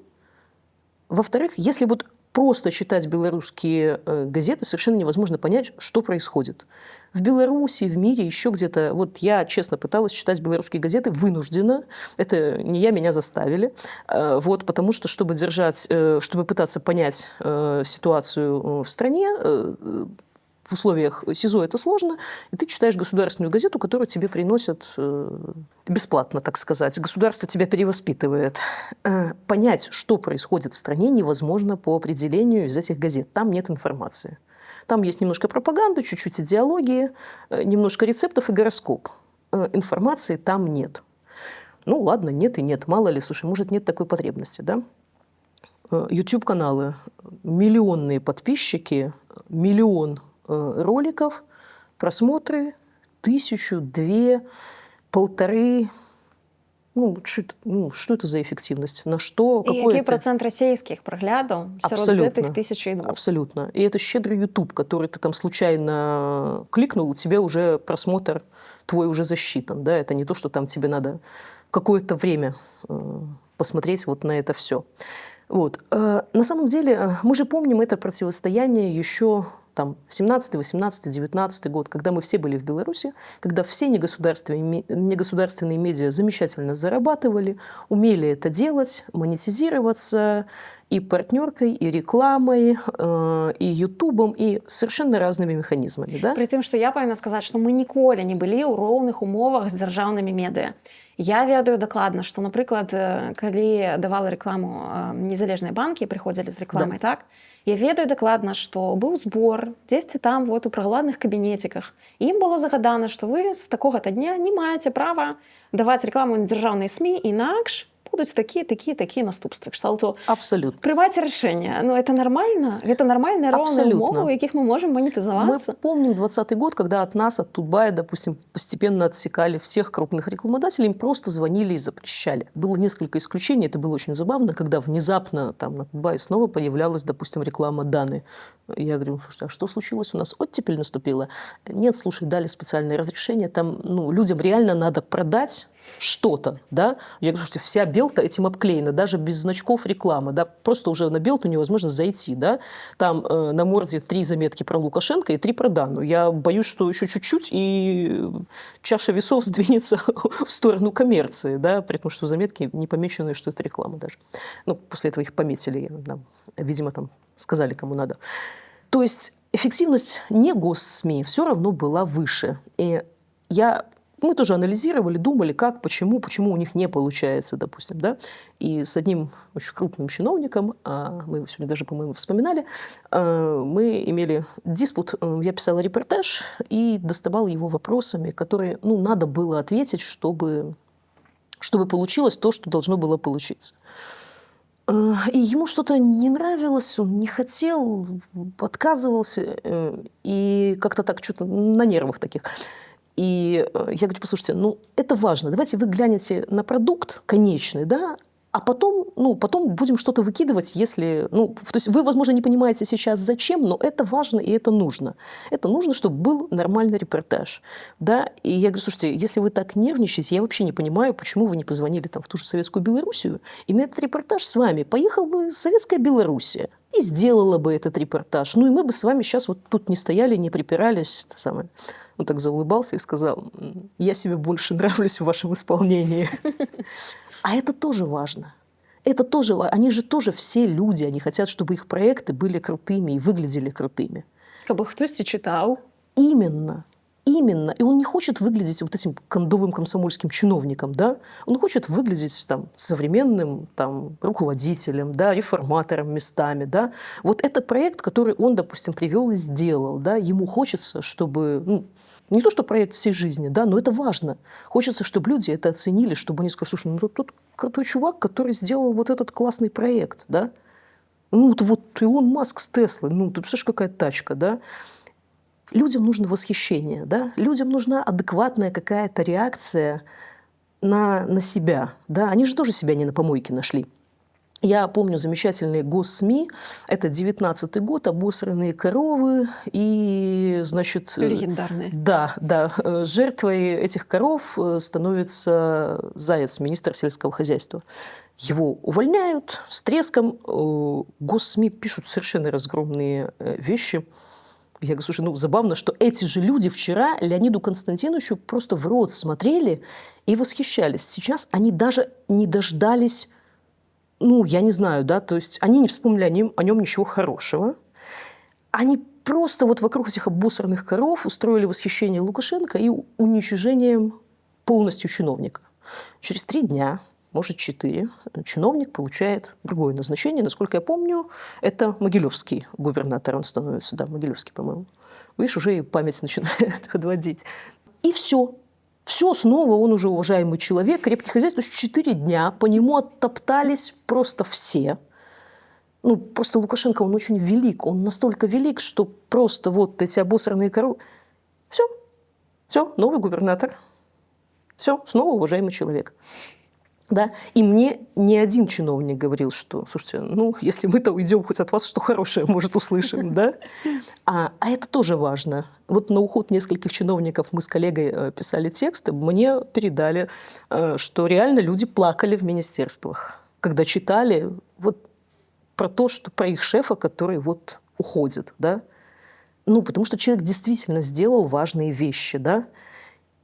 Во-вторых, если вот просто читать белорусские газеты, совершенно невозможно понять, что происходит. В Беларуси, в мире, еще где-то. Вот я, честно, пыталась читать белорусские газеты вынужденно. Это не я, меня заставили. Вот, потому что, чтобы пытаться понять ситуацию в стране, в условиях СИЗО это сложно, и ты читаешь государственную газету, которую тебе приносят бесплатно, так сказать. Государство тебя перевоспитывает. Понять, что происходит в стране, невозможно по определению из этих газет. Там нет информации. Там есть немножко пропаганды, чуть-чуть идеологии, немножко рецептов и гороскоп. Информации там нет. Ну ладно, нет и нет. Мало ли, слушай, может, нет такой потребности, да? YouTube-каналы, миллионные подписчики, миллион роликов, просмотры 1000, 2, 1,5. Что это за эффективность? На что? І який процент російських проглядів серед этих 1002? Абсолютно. И это щедрый YouTube, который ты там случайно кликнул, у тебя уже просмотр твой уже засчитан. Да? Это не то, что там тебе надо какое-то время посмотреть вот на это все. Вот. На самом деле, мы же помним это противостояние еще там 17, 18, 19 год, когда мы все были в Беларуси, когда все негосударственные медиа замечательно зарабатывали, умели это делать, монетизироваться и партнеркой, и рекламой, и ютубом, и совершенно разными механизмами. Да? При тым, што я павінна сказаць, што мы ніколі не былі ў роўных умовах з дзяржаўнымі медыа. Я ведаю дакладна, што, напрыклад, калі давала рэкламу незалежныя банкі, прыходзілі з рэкламай, Да. так? Я ведаю дакладна, што быў збор дзесьці там вот у прагладных кабінеціках. Ім было загадана, што вы з такога-то дня не маеце права даваць рэкламу на дзяржаўныя СМІ, інакш будуць такія наступствы. Кшталту Абсолютно. прымаць рашэнне. Ну, это нормально? Это нормальные ровные Абсолютно. умовы, у якіх мы можем Мы монетизоваться? помним 20-й год, когда от нас, от Тутбая, допустим, постепенно отсекали всех крупных рекламодателей, им просто звонили и запрещали. Было несколько исключений, это было очень забавно, когда внезапно там на Тутбае снова появлялась, допустим, реклама Даны. Я говорю, слушай, а что случилось у нас? Оттепель наступила? Нет, слушай, дали специальное разрешение, там людям реально надо продать что-то, да? Я говорю, слушайте, вся Белта этим обклеена, даже без значков рекламы, да? Просто уже на Белту невозможно зайти, да? Там на морде 3 заметки про Лукашенко и 3 про Дану. Я боюсь, что еще чуть-чуть, и чаша весов сдвинется в сторону коммерции, да? При том, что заметки не помечены, что это реклама даже. Ну, после этого их пометили, видимо, там сказали, кому надо. То есть эффективность не госсми все равно была выше. И мы тоже анализировали, думали, как, почему у них не получается, допустим, да. И с одним очень крупным чиновником, мы его сегодня даже, по-моему, вспоминали, мы имели диспут, я писала репортаж и доставала его вопросами, которые, надо было ответить, чтобы получилось то, что должно было получиться. И ему что-то не нравилось, он не хотел, отказывался, и как-то так что-то на нервах таких. И я говорю, послушайте, это важно, давайте вы глянете на продукт конечный, да, а потом будем что-то выкидывать, если... то есть вы, возможно, не понимаете сейчас, зачем, но это важно и это нужно. Это нужно, чтобы был нормальный репортаж. Да? И я говорю, слушайте, если вы так нервничаете, я вообще не понимаю, почему вы не позвонили там в ту же Советскую Белоруссию, и на этот репортаж с вами поехал бы Советская Белоруссия и сделала бы этот репортаж. И мы бы с вами сейчас вот тут не стояли, не припирались. Он так заулыбался и сказал, я себе больше нравлюсь в вашем исполнении. А это тоже важно. Они же тоже все люди, они хотят, чтобы их проекты были крутыми и выглядели крутыми. Кабы хтосьці читал. Именно. И он не хочет выглядеть вот этим кондовым комсомольским чиновником, да? Он хочет выглядеть там современным руководителем, да, реформатором местами, да? Вот это проект, который он, допустим, привел и сделал, да? Ему хочется, чтобы... не то, что проект всей жизни, да, но это важно. Хочется, чтобы люди это оценили, чтобы они сказали, слушай, тут крутой чувак, который сделал вот этот классный проект, да. Вот Илон Маск с Теслой, ты представляешь, какая тачка, да. Людям нужно восхищение, да. Людям нужна адекватная какая-то реакция на себя, да. Они же тоже себя не на помойке нашли. Я помню замечательные госсми. Это 19-й год, обосранные коровы и, значит... Легендарные. Да, да. Жертвой этих коров становится Заяц, министр сельского хозяйства. Его увольняют с треском. Госсми пишут совершенно разгромные вещи. Я говорю, слушай, забавно, что эти же люди вчера Леониду Константиновичу просто в рот смотрели и восхищались. Сейчас они даже не дождались... я не знаю, да, то есть они не вспомнили о нем ничего хорошего. Они просто вот вокруг этих обосранных коров устроили восхищение Лукашенко и уничижением полностью чиновника. Через 3 дня, может 4, чиновник получает другое назначение. Насколько я помню, это Могилевский губернатор, он становится, да, Могилевский, по-моему. Видишь, уже и память начинает подводить. И все. Все, снова он уже уважаемый человек, крепкий хозяин. То есть 4 дня по нему оттоптались просто все. Просто Лукашенко, он очень велик. Он настолько велик, что просто вот эти обосранные коровы... Все, новый губернатор. Все, снова уважаемый человек. Да? И мне ни один чиновник говорил, что, слушайте, если мы-то уйдем хоть от вас, что хорошее, может, услышим, да? А это тоже важно. Вот на уход нескольких чиновников мы с коллегой писали тексты, мне передали, что реально люди плакали в министерствах, когда читали вот про то, что про их шефа, который вот уходит, да? Потому что человек действительно сделал важные вещи, да?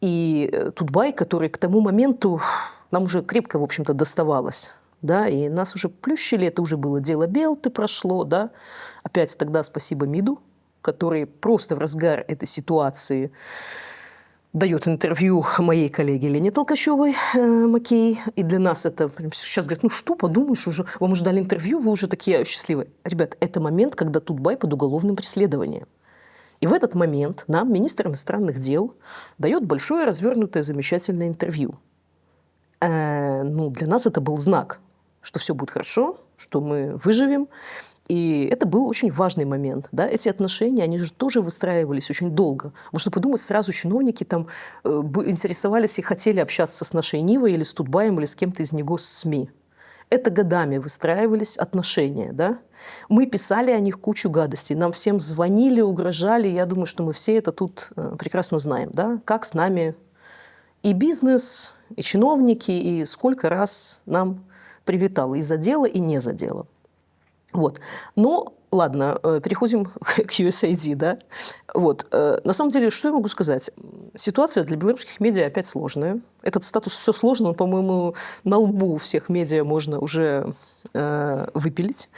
И Тутбай, который к тому моменту нам уже крепко, в общем-то, доставалось, да, и нас уже плющили, это уже было дело Белты прошло, да. Опять тогда спасибо МИДу, который просто в разгар этой ситуации дает интервью моей коллеге Лене Толкачевой, Макей, и для нас это сейчас говорят, что, подумаешь, уже вам уже дали интервью, вы уже такие счастливые. Ребят, это момент, когда Тутбай под уголовным преследованием. И в этот момент нам министр иностранных дел дает большое развернутое замечательное интервью. Для нас это был знак, что все будет хорошо, что мы выживем. И это был очень важный момент. Да? Эти отношения, они же тоже выстраивались очень долго. Потому что, подумать, сразу чиновники там интересовались и хотели общаться с нашей Нивой или с Тутбаем, или с кем-то из него с СМИ. Это годами выстраивались отношения. Да? Мы писали о них кучу гадостей. Нам всем звонили, угрожали. Я думаю, что мы все это тут прекрасно знаем. Да? Как с нами и бизнес, и чиновники, и сколько раз нам прилетало и за дело, и не за дело. Вот. Но, ладно, переходим к USAID. Да? Вот. На самом деле, что я могу сказать? Ситуация для белорусских медиа опять сложная. Этот статус все сложно, но, по-моему, на лбу всех медиа можно уже выпилить.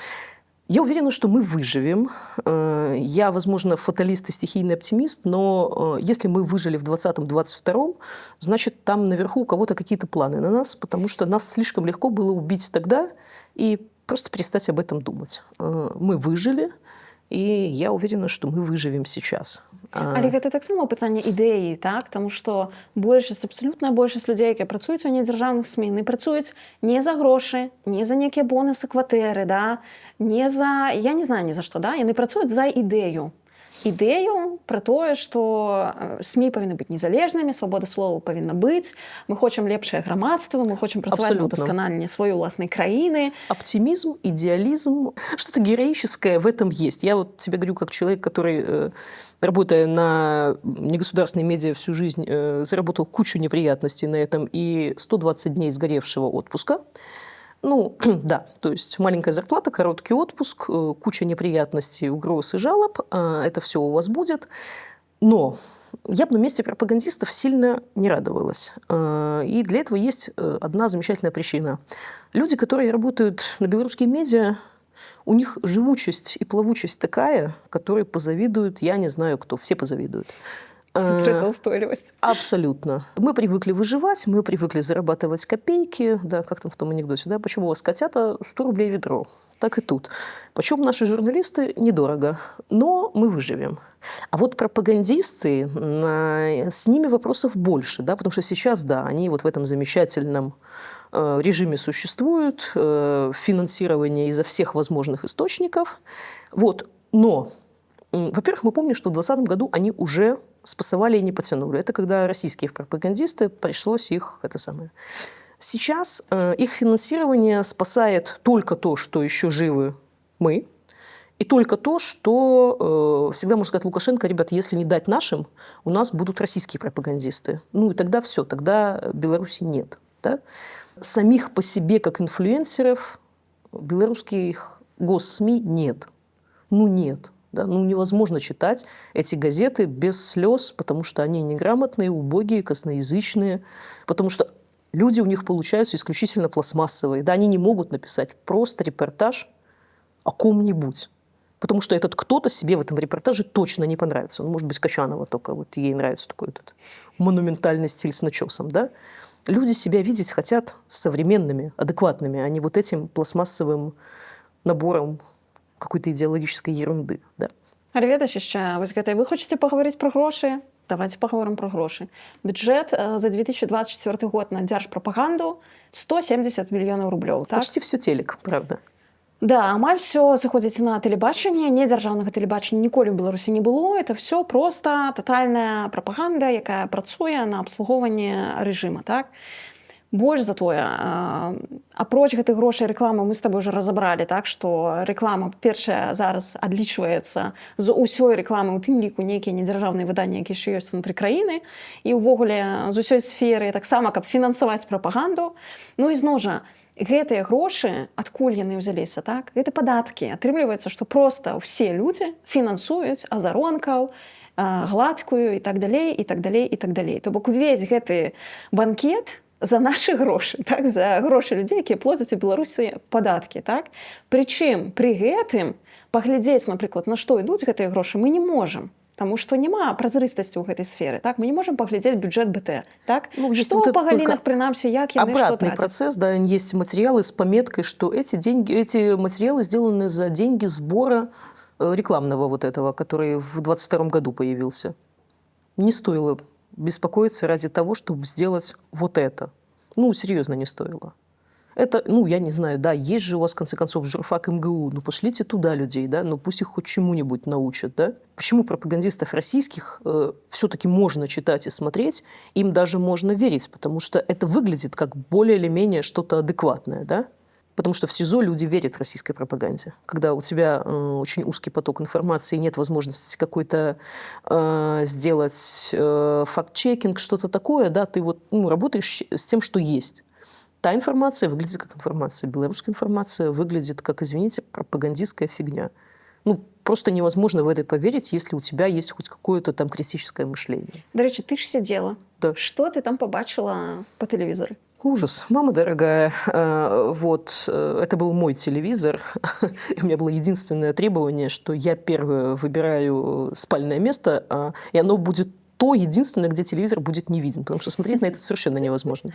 Я уверена, что мы выживем. Я, возможно, фаталист и стихийный оптимист, но если мы выжили в 2020-2022, значит, там наверху у кого-то какие-то планы на нас, потому что нас слишком легко было убить тогда и просто перестать об этом думать. Мы выжили, и я уверена, что мы выживем сейчас. Але гэта таксама пытанне ідэі, так? Таму што абсалютная большасць людзей, якія працуюць у недзяржаўных СМІ, не працуюць не за грошы, не за нейкія бонусы кватэры, да? Не за, я не знаю ні за што, да? Яны працуюць за ідэю. Ідэю пра тое, што СМІ павінны быць незалежнымі, свабода слова павінна быць, мы хочам лепшае грамадства, мы хочам працаваць на ўдасканаленне сваёй уласнай краіны. Оптимизм, идеализм, что-то героическое в этом есть. Я вот тебе говорю как человек, который, работая на негосударственной медиа всю жизнь, заработал кучу неприятностей на этом и 120 дней сгоревшего отпуска. Да, то есть маленькая зарплата, короткий отпуск, куча неприятностей, угроз и жалоб. Это все у вас будет. Но я бы на месте пропагандистов сильно не радовалась. И для этого есть одна замечательная причина. Люди, которые работают на белорусские медиа, у них живучесть и плавучесть такая, которой позавидуют, я не знаю кто, все позавидуют. Стрессоустойчивость. Абсолютно. Мы привыкли выживать, мы привыкли зарабатывать копейки. Да, как там в том анекдоте, да? Почему у вас котята 100 рублей ведро? Так и тут. Почему наши журналисты? Недорого. Но мы выживем. А вот пропагандисты, с ними вопросов больше, да? Потому что сейчас, да, они вот в этом замечательном режиме существуют, финансирование изо всех возможных источников. Вот. Но, во-первых, мы помним, что в 2020 году они уже спасовали и не потянули. Это когда российские пропагандисты пришлось их, Сейчас их финансирование спасает только то, что еще живы мы, и только то, что всегда можно сказать Лукашенко: ребят, если не дать нашим, у нас будут российские пропагандисты. Ну и тогда все, тогда Беларуси нет. Да? Самих по себе, как инфлюенсеров, белорусских госсми нет. Ну нет. Да? Ну невозможно читать эти газеты без слез, потому что они неграмотные, убогие, косноязычные, потому что люди у них получаются исключительно пластмассовые. Да? Они не могут написать просто репортаж о ком-нибудь. Потому что этот кто-то себе в этом репортаже точно не понравится. Ну, может быть, Качанова только, вот ей нравится такой этот монументальный стиль с начесом, да? Люди себя видеть хотят современными, адекватными, а не вот этим пластмассовым набором какой-то идеологической ерунды, да? Арведаш яшчэ вось гэтай вы хочаце паговорыць пра грошы? Давайте паговорым пра грошы. Бюджэт за 2024 год на дзяржпрапаганду 170 мільёнаў рублёў, так? Почти все телек, правда. Да, амаль все заходзіць на тэлебачанне, не дзяржаўнага тэлебачання ніколі ў Беларусі не было. Это все просто тотальная прапаганда, якая працуе на абслугоўванне рэжыма, так? Больш за тое, апроч гэтых грошай рэкламы мы з табой уже разабралі, так, што рэклама, па-першае, зараз адлічваецца з усёй рэкламы, у тым ліку нейкія недзяржаўныя выданні, якія яшчэ ёсць унутры краіны, і ўвогуле з усёй сферы, таксама, каб фінансаваць прапаганду. Ну і зноў жа, гэтыя грошы, адкуль яны ўзяліся, так? Гэта падаткі. Атрымліваецца, што проста ўсе людзі фінансуюць азаронкаў, гладкую і так далей, і так далей, і так далей. То бок увесь гэты банкет за нашы грошы, так? За грошы людзей, якія плацяць у Беларусі падаткі, так? Прычым пры гэтым паглядзець, напрыклад, на што ідуць гэтыя грошы, мы не можам. Таму што няма празрыстасці ў гэтай сферы, так? Мы не можем паглядзець бюджет БТ, так? Ну, что вот по галинах, принамсі, як яны что обратный тратят? процесс, да, есть материалы с пометкой, что эти материалы сделаны за деньги сбора рекламного вот этого, который в 2022 году появился. Не стоило беспокоиться ради того, чтобы сделать вот это. Ну, серьезно, не стоило. Это, ну, я не знаю, да, есть же у вас, в конце концов, журфак МГУ, ну, пошлите туда людей, да, ну, пусть их хоть чему-нибудь научат, да. Почему пропагандистов российских все-таки можно читать и смотреть, им даже можно верить, потому что это выглядит как более или менее что-то адекватное, да. Потому что в СИЗО люди верят российской пропаганде. Когда у тебя очень узкий поток информации, нет возможности какой-то сделать факт-чекинг, что-то такое, да, ты вот, ну, работаешь с тем, что есть. Та информация выглядит как информация. Белорусская информация выглядит как, извините, пропагандистская фигня. Ну, просто невозможно в это поверить, если у тебя есть хоть какое-то там критическое мышление. До речі, ти ж сидела. Да. Что ты там побачила по телевизору? Ужас. Мама дорогая, вот, это был мой телевизор. У меня было единственное требование, что я первое выбираю спальное место, и оно будет то единственное, где телевизор будет не виден, потому что смотреть на это совершенно невозможно.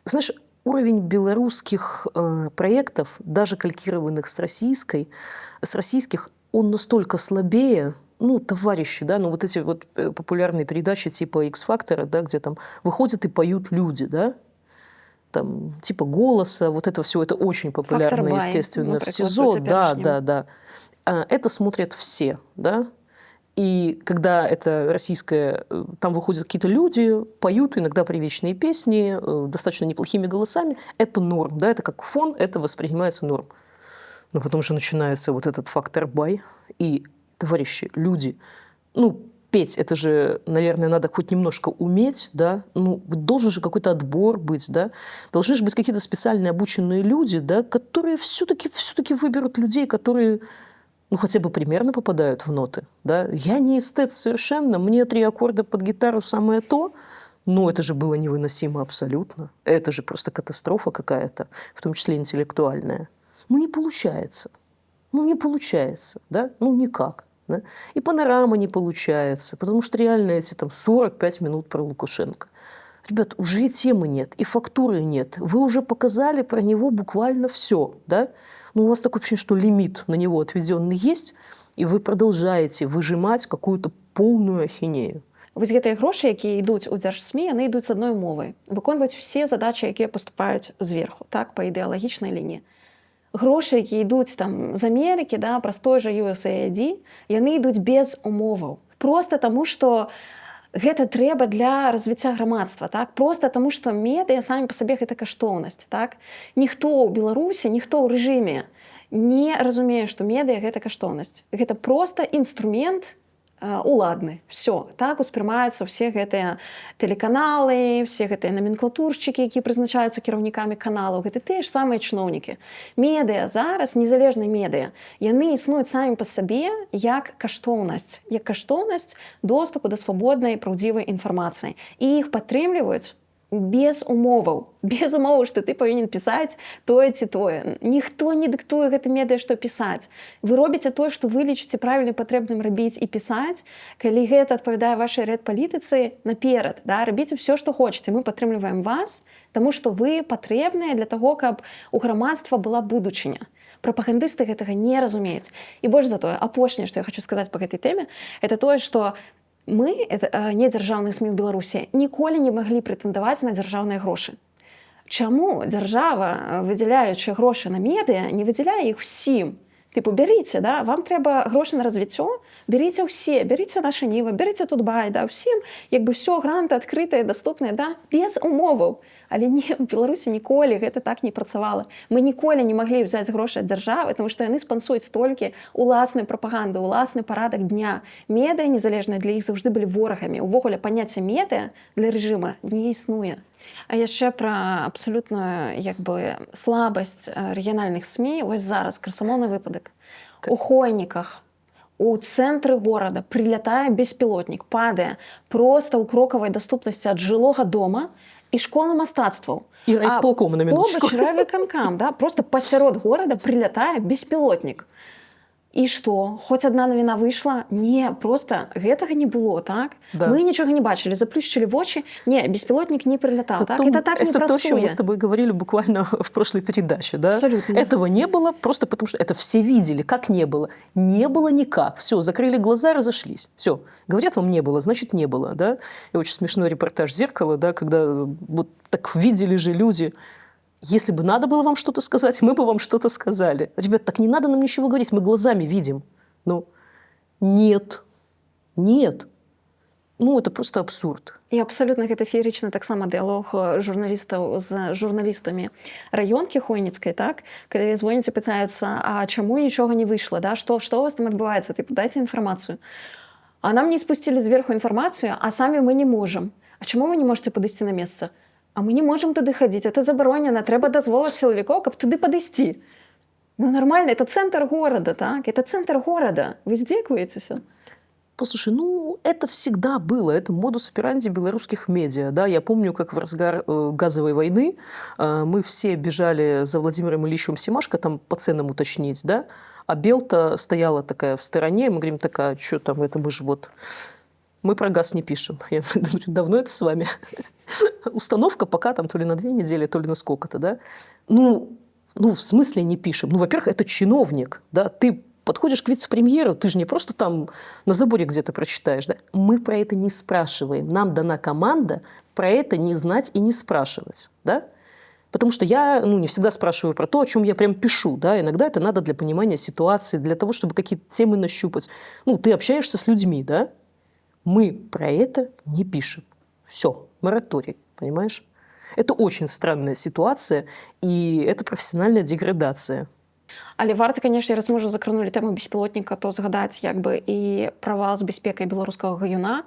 Знаешь, уровень белорусских проектов, даже калькированных с российских, он настолько слабее. Ну, товарищи, да, ну вот эти вот популярные передачи типа X-Factor, да, где там выходят и поют люди, да, там типа «Голоса», вот это все, это очень популярно, Фактор естественно, Бай, в СИЗО, да. да. Это смотрят все, да. И когда это российское, там выходят какие-то люди, поют иногда привечные песни, достаточно неплохими голосами, это норм, да, это как фон, это воспринимается норм. Но потом же начинается вот этот фактор Бай, и, товарищи, люди, ну, петь, это же, наверное, надо хоть немножко уметь, да, ну, должен же какой-то отбор быть, да, должны же быть какие-то специальные обученные люди, да, которые все-таки выберут людей, которые, ну, хотя бы примерно попадают в ноты, да. Я не эстет совершенно, мне 3 аккорда под гитару самое то, но это же было невыносимо абсолютно. Это же просто катастрофа какая-то, в том числе интеллектуальная. Ну, не получается, да, ну, никак. Да? И «Панорама» не получается, потому что реально эти там 45 минут про Лукашенко. Ребят, уже и темы нет, и фактуры нет. Вы уже показали про него буквально все, да? Ну, у вас такое ощущение, что лимит на него отведенный есть, и вы продолжаете выжимать какую-то полную ахинею. Вось гэтыя грошы, якія ідуць у дзяржсмі, яны ідуць з адной умовай. Выконваць усе задачы, якія паступаюць зверху, так, па ідэалагічнай лініі. Грошы, якія ідуць там з Амерыкі, да, праз той жа USAID, яны ідуць без умоваў. Проста таму, што Гэта трэба для развіцця грамадства, так? Просто таму, што медыа самі па сабе гэта каштоўнасць. Так? Ніхто ў Беларусі, ніхто ў рэжыме не разумее, што медыа гэта каштоўнасць. Гэта проста інструмент уладны. Все. Так успрымаюцца ўсе гэтыя тэлеканалы, все гэтыя наменклатуршчыкі, якія прызначаюцца кіраўнікамі каналаў. Гэта тыя ж самыя чыноўнікі. Медыа зараз, незалежныя медыа, яны існуюць самі па сабе як каштоўнасць доступу да свабоднай праўдзівай інфармацыі. І іх падтрымліваюць без умоваў, што ты павінен пісаць тое ці тое. Ніхто не дыктуе гэтым медыа, што пісаць. Вы робіце тое, што вы лічыце правільна патрэбным рабіць і пісаць. Калі гэта адпавядае вашай рэдпалітыцы, наперад, да, рабіце ўсё, што хочаце. Мы падтрымліваем вас, таму што вы патрэбныя для таго, каб у грамадства была будучыня. Прапагандысты гэтага не разумеюць. І больш за тое, апошняе, што я хочу сказаць па гэтай тэме, это тое, што мы, недзяржаўныя СМІ ў Беларусі, ніколі не маглі прэтэндаваць на дзяржаўныя грошы. Чаму дзяржава, выдзяляючы грошы на медыа, не выдзяляе іх усім? Типу, бярыце, да? Вам трэба грошы на развіццё, бярыце ўсе, бярыце наша Ніва, бярыце Тутбай, да? Усім, як бы ўсё гранты адкрытае, даступнае, да? Без умоваў. Але не, у Беларусі ніколі гэта так не працавала. Мы ніколі не маглі взяць грошы ад дзяржавы, тому што яны спансуюць толькі уласную прапаганду, уласны парадак дня. Медыа незалежныя для іх заўжды былі ворагамі. Увогуле паняцце медыа для рэжыма не існуе. А яшчэ пра абсалютную слабасць рэгіянальных СМІ. Вось зараз красамоўны выпадак. У Хойніках, у цэнтры горада прылятае беспілотнік, падае проста ў крокавай даступнасці ад жылога дома і школы мастацтваў. І райисполком, на минуточку. Побач райвыканкам, да? Просто пасярод горада прылятае беспілотнік. І што? Хоць адна навіна выйшла? Не, просто гэтага не было, так? Да. Мы нічога не бачили, заплющили вочи. Не, беспилотник не прилетал, так? Это так не працуе. Это то, о чем мы с працуе. тобой говорили буквально в прошлой передаче, да? Абсолютно. Этого не было просто потому, что это все видели. Как не было? Не было никак. Все, закрыли глаза, разошлись. Все. Говорят, вам не было, значит, не было, да? И очень смешной репортаж «Зеркала», да, когда вот так видели же люди. Если бы надо было вам что-то сказать, мы бы вам что-то сказали. Ребят, так не надо нам ничего говорить, мы глазами видим. Ну, нет. Нет. Ну, это просто абсурд. І абсалютна гэта феерычна таксама дыялог журналістаў з журналістамі раёнкі Хойніцкай, так? Калі звоняць і пытаюцца, а чаму нічога не выйшла, да? Што у вас там адбываецца? Типу, дайце інфармацыю. А нам не спусцілі зверху інфармацыю, а самі мы не можам. А чаму вы не можаце падысці на месца? А мы не можем туды хадзіць, это забаронена, трэба дазвол ад сілавікоў, каб туды падысці. Ну, нормально, это центр города, так? Это центр города. Вы здзекуецеся? Послушай, ну, это всегда было. Это модус операнди белорусских медиа. Да? Я помню, как в разгар газовой войны мы все бежали за Владимиром Ильичем Семашко, там по ценам уточнить, да? А Белта стояла такая в стороне, мы говорим, такая, что там, это мы же вот... Мы про газ не пишем. Я говорю, давно это с вами. Установка пока там то ли на 2 недели, то ли на сколько-то, да? Ну, в смысле не пишем? Ну, во-первых, это чиновник, да? Ты подходишь к вице-премьеру, ты же не просто там на заборе где-то прочитаешь, да? Мы про это не спрашиваем. Нам дана команда про это не знать и не спрашивать, да? Потому что я не всегда спрашиваю про то, о чем я прям пишу, да? Иногда это надо для понимания ситуации, для того, чтобы какие-то темы нащупать. Ну, ты общаешься с людьми, да? Мы про это не пишем. Все, мораторий, понимаешь? Это очень странная ситуация, и это профессиональная деградация. Але варта, конечно, раз мы уже закранули тему беспилотника, то згадаць і правал з бяспекай беларускага гаюна.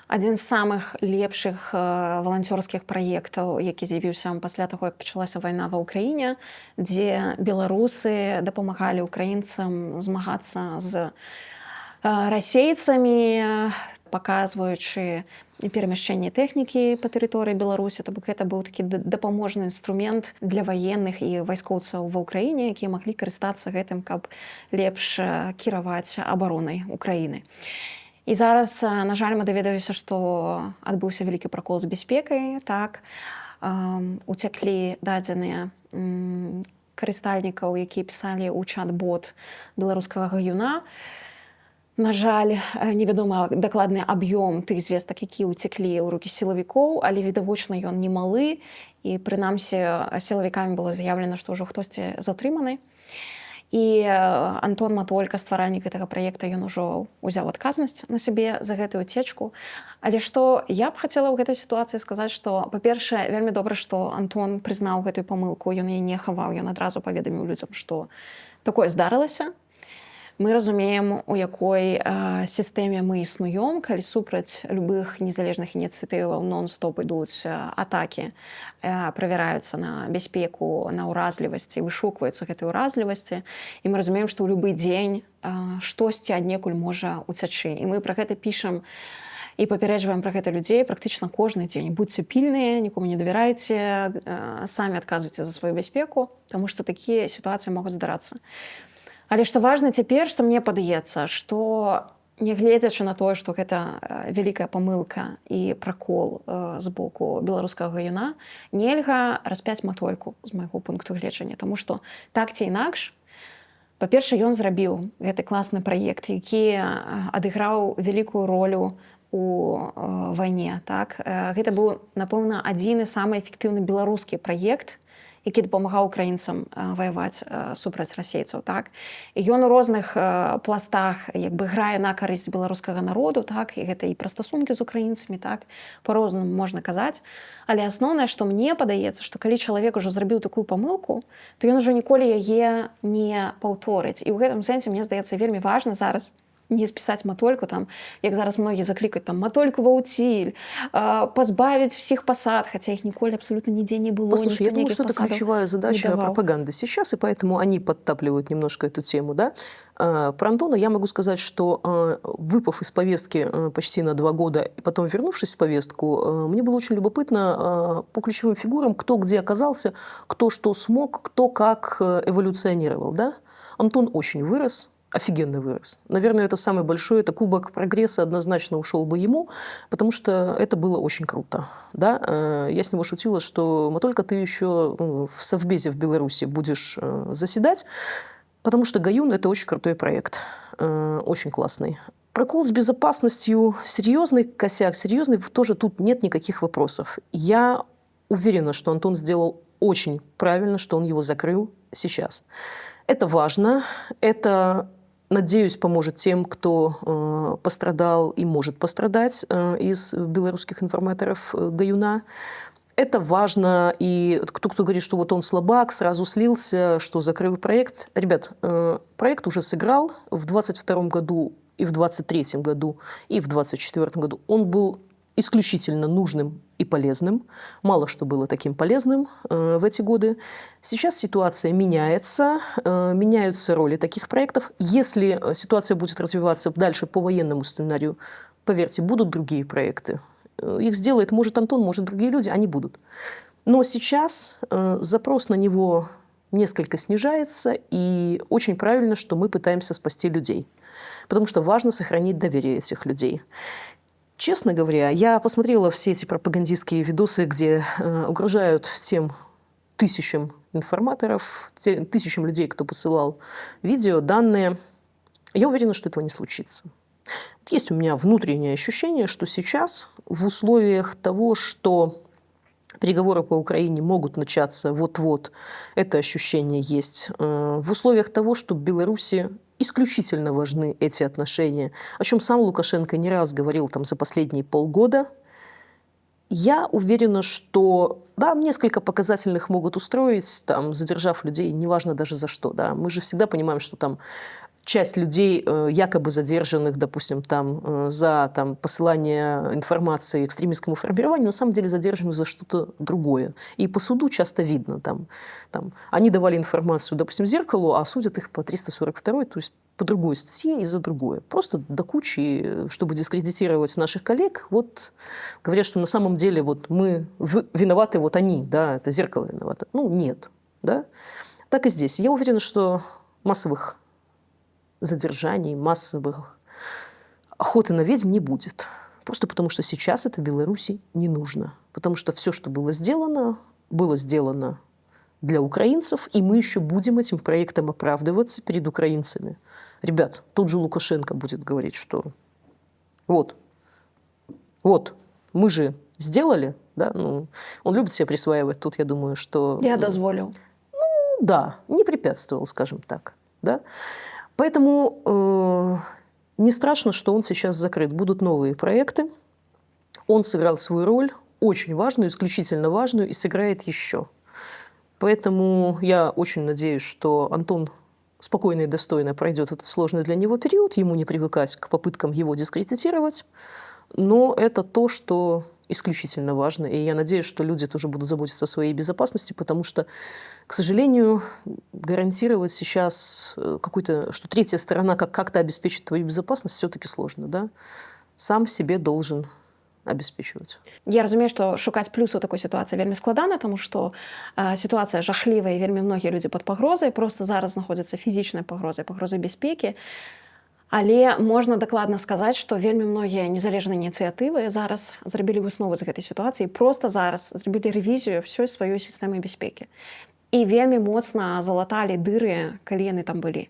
Адзін з самых лепшых валанцёрскіх праектаў, які з'явіўся пасля таго, як пачалася вайна ва ўкраіне, дзе беларусы дапамагалі украінцам змагацца з расейцамі, паказваючы перамяшчэнне тэхнікі па тэрыторыі Беларусі. То бок гэта быў такі дапаможны інструмент для ваенных і вайскоўцаў ва ўкраіне, якія маглі карыстацца гэтым, каб лепш кіраваць абаронай Украіны. І зараз, на жаль, мы даведаліся, што адбыўся вялікі пракол з бяспекай. Так, уцяклі дадзеныя карыстальнікаў, якія пісалі ў чат-бот беларускага гаюна. На жаль, невядома дакладны аб'ём тых звестак, якія ўцеклі ў рукі сілавікоў, але відавочна ён немалы, і прынамсі сілавікамі было заявлена, што ўжо хтосьці затрыманы. І Антон Матолька, стваральнік гэтага праекта, ён ужо ўзяў адказнасць на сябе за гэтую уцечку. Але што я б хацела ў гэтай сітуацыі сказаць, што, па-першае, вельмі добра, што Антон прызнаў гэтую памылку, ён яе не хаваў, ён адразу паведаміў людзям, што такое здарылася. Мы разумеем, у якой сістэме мы існуем, калі супраць любых незалежных ініцыятываў нон-стоп ідуць атакі, правяраюцца на бяспеку, на ўразлівасці, вышукваюцца гэтай ўразлівасці. І мы разумеем, што ў любы дзень штосьці аднекуль можа уцячы. І мы пра гэта пішам і папярэджваем пра гэта людзей практычна кожны дзень. Будьце пільныя, нікому не давярайце, самі адказвайце за сваю бяспеку, таму што такія сітуацыі могуць здарацца. Але што важна цяпер, што мне падаецца, што нягледзячы на тое, што гэта вялікая памылка і пракол з боку беларускага гаюна, нельга распяць Матольку з майго пункту гледжання, таму што так ці інакш, па-першае, ён зрабіў гэты класны праект, які адыграў вялікую ролю у вайне. Так? Гэта быў, напэўна, адзіны самы эфектыўны беларускі праект, які дапамагаў украінцам ваяваць супраць расейцаў. Так? І ён у розных пластах грае на карысць беларускага народу, так? І гэта і пра стасункі з украінцамі, так? Па-рознаму можна казаць. Але асноўнае, што мне падаецца, што калі чалавек ужо зрабіў такую памылку, то ён ужо ніколі яе не паўторыць. І ў гэтым сэнсе, мне здаецца, вельмі важна зараз не спісаць Матольку, там, як зараз многія заклікаць, там, Матольку ва ўціль, позбавить всех посад, хотя их николи абсолютно нигде не было. Послушай, я думаю, что это ключевая задача пропаганды сейчас, и поэтому они подтапливают немножко эту тему. Да? Про Антона я могу сказать, что выпав из повестки почти на 2 года, и потом вернувшись в повестку, мне было очень любопытно по ключевым фигурам, кто где оказался, кто что смог, кто как эволюционировал. Да? Антон очень вырос, офигенно вырос. Наверное, это самый большой, это кубок прогресса однозначно ушел бы ему, потому что это было очень круто. Да? Я с него шутила, что Матолька, ты еще в Совбезе в Беларуси будешь заседать, потому что Гаюн – это очень крутой проект, очень классный. Прокол с безопасностью серьезный, косяк серьезный, тоже тут нет никаких вопросов. Я уверена, что Антон сделал очень правильно, что он его закрыл сейчас. Это важно, это, надеюсь, поможет тем, кто пострадал и может пострадать из белорусских информаторов Гаюна. Это важно, и кто говорит, что вот он слабак, сразу слился, что закрыл проект. Ребят, проект уже сыграл в 2022 году, и в 2023 году, и в 2024 году. Он был исключительно нужным и полезным. Мало что было таким полезным в эти годы. Сейчас ситуация меняется, меняются роли таких проектов. Если ситуация будет развиваться дальше по военному сценарию, поверьте, будут другие проекты. Их сделает, может, Антон, может, другие люди, они будут. Но сейчас запрос на него несколько снижается, и очень правильно, что мы пытаемся спасти людей. Потому что важно сохранить доверие этих людей. Честно говоря, я посмотрела все эти пропагандистские видосы, где угрожают тем тысячам информаторов, тысячам людей, кто посылал видео, данные. Я уверена, что этого не случится. Есть у меня внутреннее ощущение, что сейчас в условиях того, что переговоры по Украине могут начаться вот-вот, это ощущение есть. В условиях того, что в Беларуси исключительно важны эти отношения, о чем сам Лукашенко не раз говорил там за последние полгода, я уверена, что да, несколько показательных могут устроить, там, задержав людей, неважно даже за что. Да. Мы же всегда понимаем, что там часть людей, якобы задержанных, допустим, там, за там, посылание информации экстремистскому формированию, на самом деле задержаны за что-то другое. И по суду часто видно. Там, они давали информацию, допустим, «Зеркалу», а судят их по 342, то есть по другой статье и за другое. Просто до кучи, чтобы дискредитировать наших коллег, вот говорят, что на самом деле вот мы виноваты, вот они, да, это «Зеркало» виновато. Ну, нет. Да? Так и здесь. Я уверена, что массовых задержаний, массовых охоты на ведьм не будет. Просто потому, что сейчас это Беларуси не нужно. Потому что все, что было сделано для украинцев, и мы еще будем этим проектом оправдываться перед украинцами. Ребят, тот же Лукашенко будет говорить, что вот, мы же сделали, да, ну, он любит себе присваивать, тут я думаю, что... Я дозволил. Ну, да, не препятствовал, скажем так. Да? Поэтому не страшно, что он сейчас закрыт. Будут новые проекты. Он сыграл свою роль, очень важную, исключительно важную, и сыграет еще. Поэтому я очень надеюсь, что Антон спокойно и достойно пройдет этот сложный для него период, ему не привыкать к попыткам его дискредитировать. Но это то, что исключительно важно. И я надеюсь, что люди тоже будут заботиться о своей безопасности, потому что, к сожалению, гарантировать сейчас какую-то, что третья сторона как-то обеспечит твою безопасность, все-таки сложно. Да? Сам себе должен абяспечваць. Я разумею, што шукаць плюс у такой сітуацыі вельмі складана, таму што сітуацыя жахлівая і вельмі многія людзі пад пагрозай, просто зараз знаходзяцца фізічнай пагрозай бяспекі. Але можна дакладна сказаць, што вельмі многія незалежныя ініцыятывы зараз зрабілі высновы з гэтай сітуацыі, проста зараз зрабілі рэвізію ўсёй сваёй сістэмы бяспекі. І вельмі моцна залаталі дыры, калі яны там былі.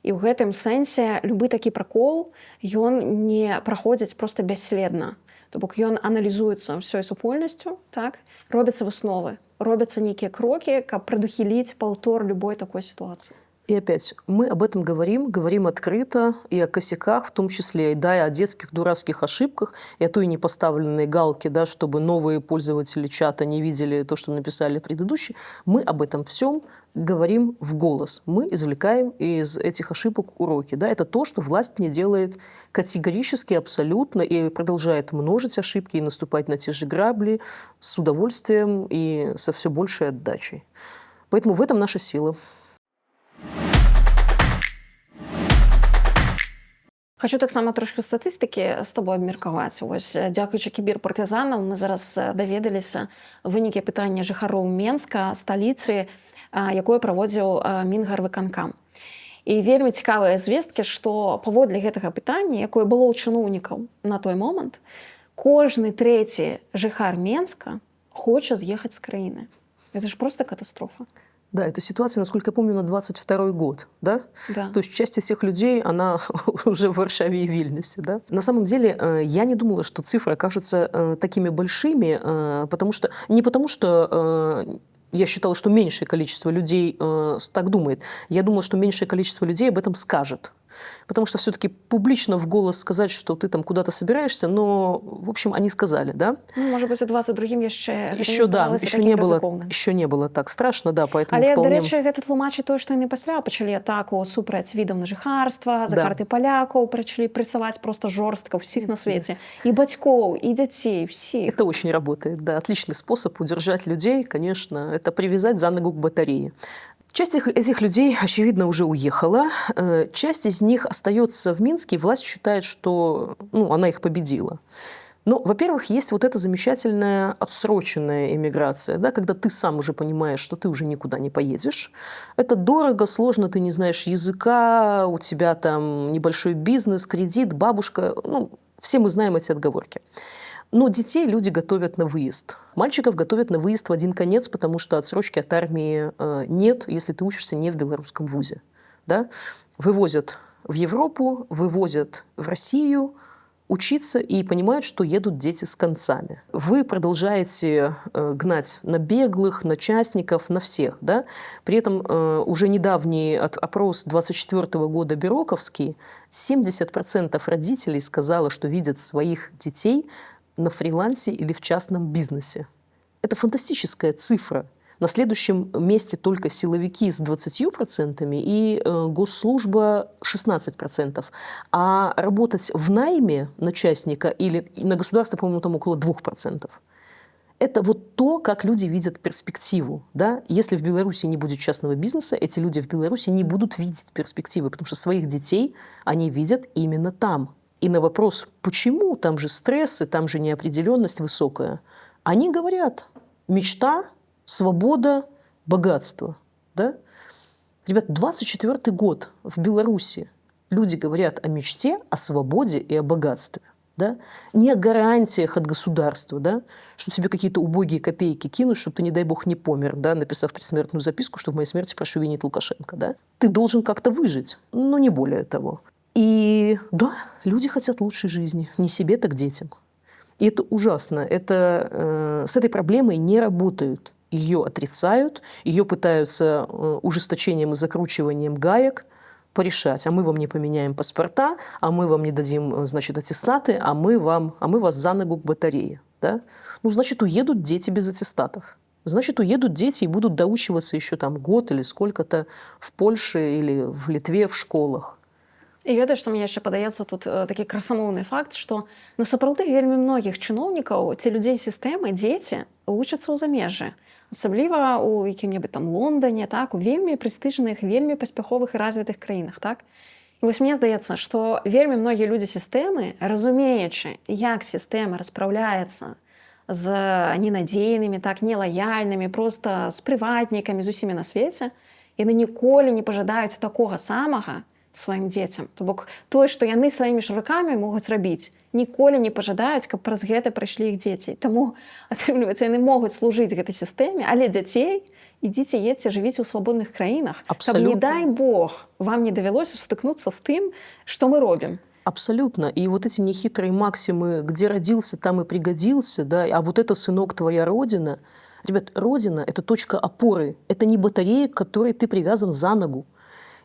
І ў гэтым сэнсе любы такі пракол, ён не праходзіць проста бясследна. То бок ён аналізуецца ўсёй супольнасцю, так? Робяцца высновы, робяцца нейкія крокі, каб прадухіліць паўтор любой такой ситуации. И опять, мы об этом говорим открыто, и о косяках, в том числе, да, и о детских дурацких ошибках, и о той непоставленной галке, да, чтобы новые пользователи чата не видели то, что написали предыдущие. Мы об этом всем говорим в голос. Мы извлекаем из этих ошибок уроки. Да. Это то, что власть не делает категорически, абсолютно, и продолжает множить ошибки и наступать на те же грабли с удовольствием и со все большей отдачей. Поэтому в этом наша сила. Хочу таксама трошки статыстыкі з табой абмеркаваць. Вось, дзякуючы кіберпартызанам мы зараз даведаліся вынікі пытання жыхароў Менска, сталіцы, якое праводзіў Мінгарвыканкам. І вельмі цікавыя звесткі, што паводле гэтага пытання, якое было ў чыноўнікаў на той момант, кожны трэці жыхар Менска хоча з'ехаць з краіны. Это ж просто катастрофа. Да, эта ситуация, насколько я помню, на 22-й год, да? Да. То есть часть из всех людей, она уже в Варшаве и Вильнюсе, да? На самом деле, я не думала, что цифры окажутся такими большими, потому что я считала, что меньшее количество людей так думает. Я думала, что меньшее количество людей об этом скажет. Потому что все-таки публично в голос сказать, что ты там куда-то собираешься, но, в общем, они сказали, да? Ну, может быть, у 22-м еще не было так страшно, да, поэтому але, вполне... до речі, гэта тлумачыць тое, што яны пасля пачалі атаку супраць відаў на жыхарства, за карты палякаў пачалі прэсаваць просто жорстка ўсіх на свеце. И бацькоў, и дзяцей, всіх. Это очень работает, да. Отличный способ удержать людей, конечно, это привязать за ногу к батарее. Часть этих людей, очевидно, уже уехала. Часть из них остается в Минске, и власть считает, что она их победила. Но, во-первых, есть вот эта замечательная отсроченная эмиграция, да, когда ты сам уже понимаешь, что ты уже никуда не поедешь. Это дорого, сложно, ты не знаешь языка, у тебя там небольшой бизнес, кредит, бабушка. Все мы знаем эти отговорки. Но детей люди готовят на выезд. Мальчиков готовят на выезд в один конец, потому что отсрочки от армии нет, если ты учишься не в белорусском вузе. Да? Вывозят в Европу, вывозят в Россию учиться и понимают, что едут дети с концами. Вы продолжаете гнать на беглых, на частников, на всех. Да? При этом уже недавний опрос 24 года Бероковский, 70% родителей сказало, что видят своих детей на фрилансе или в частном бизнесе. Это фантастическая цифра. На следующем месте только силовики с 20% и госслужба 16%. А работать в найме на частника или на государство, по-моему, там около 2%. Это вот то, как люди видят перспективу. Да? Если в Беларуси не будет частного бизнеса, эти люди в Беларуси не будут видеть перспективы, потому что своих детей они видят именно там. И на вопрос, почему, там же стресс, и там же неопределенность высокая, они говорят, мечта, свобода, богатство. Да? Ребят, 24-й год в Беларуси люди говорят о мечте, о свободе и о богатстве. Да? Не о гарантиях от государства, да? Что тебе какие-то убогие копейки кинут, чтобы ты, не дай бог, не помер, да? Написав предсмертную записку, что в моей смерти прошу винить Лукашенко. Да? Ты должен как-то выжить, но не более того. И да, люди хотят лучшей жизни. Не себе, так детям. И это ужасно. С этой проблемой не работают. Ее отрицают, ее пытаются ужесточением и закручиванием гаек порешать. А мы вам не поменяем паспорта, а мы вам не дадим, значит, аттестаты, а мы вас за ногу к батарее. Да? Ну, значит, уедут дети без аттестатов. Значит, уедут дети и будут доучиваться еще там год или сколько-то в Польше или в Литве в школах. І ведаеш, што мне яшчэ падаецца тут такі красамоўны факт, што сапраўды вельмі многіх чыноўнікаў ці людзей сістэмы дзеці вучацца ў замежжы. Асабліва ў якім-небудзь там Лондоне, так, у вельмі прэстыжных, вельмі паспяховых і развітых краінах. Так? І вось мне здаецца, што вельмі многія людзі сістэмы, разумеючы, як сістэма распраўляецца з ненадзейнымі, так, нелаяльнымі, проста з прыватнікамі, з усімі на свеце, яны ніколі не пажадаюць такога самага сваім дзецям. То бок тое, што яны сваімі ж рукамі могуць рабіць, ніколі не пажадаюць, каб праз гэта прайшлі іх дзеці. Таму, атрымліваецца, яны могуць служыць гэтай сістэме, але дзяцей ідзіце, едзьце, жывіце ў свабодных краінах. Каб, не дай Бог, вам не давялося сутыкнуцца з тым, што мы робім. Абсолютно. И вот эти нехитрые максимы, где родился, там и пригодился, да, а вот это, сынок, твоя родина. Ребят, родина – это точка опоры, это не батарея, к которой ты привязан за ногу.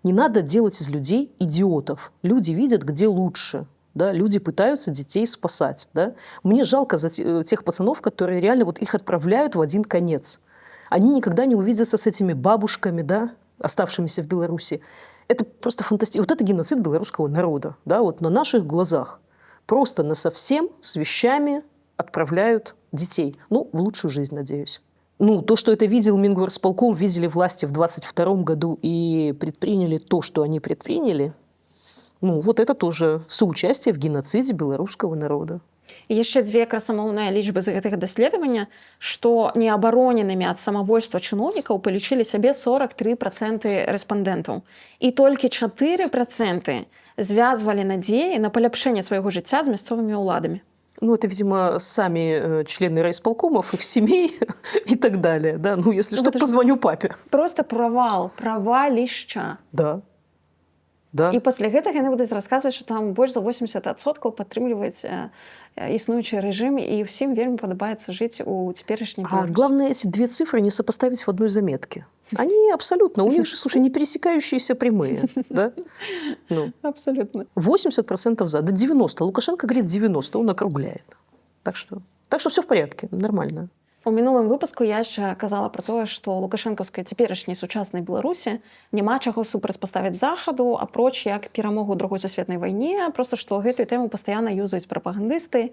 Не надо делать из людей идиотов. Люди видят, где лучше. Да? Люди пытаются детей спасать. Да? Мне жалко за тех пацанов, которые реально вот их отправляют в один конец. Они никогда не увидятся с этими бабушками, да, оставшимися в Беларуси. Это просто фантастично. Вот это геноцид белорусского народа. Да? Вот на наших глазах. Просто насовсем с вещами отправляют детей. Ну, в лучшую жизнь, надеюсь. Ну, то, что это видел Мингорисполком, видели власти в 2022 году и предприняли то, что они предприняли, ну, вот это тоже соучастие в геноциде белорусского народа. І яшчэ дзве красамоўныя лічбы з гэтага даследавання, што неабароненымі ад самавольства чыноўнікаў палічылі сябе 43% рэспандэнтаў. І толькі 4% звязвалі надзеі на паляпшэнне свайго жыцця з мясцовымі ўладамі. Ну, это, видимо, сами члены райисполкомов, их семей и так далее. Да? Ну, если что, позвоню папе. Просто провалішча. Да. Да. І пасля гэтага яны будуць расказваць, што там больш за 80% падтрымліваюць існуючы рэжым, і ўсім вельмі падабаецца жыць у цяперашняй Беларусі. А главное, эти две цифры не сопоставить в одной заметке. Они абсолютно, у них же, слушай, не пересекающиеся прямые. Да? Ну. Абсолютно. 80% за, до 90%. Лукашенко говорит 90%, он округляет. Так что все в порядке, нормально. У мінулым выпуску я яшчэ казала пра тое, што лукашэнкаўскай цяперашняй сучаснай Беларусі няма чаго супрацьпаставіць захаду, апроч як перамогу ў другой сусветнай вайне, проста што гэтую тэму пастаянна юзаюць прапагандысты.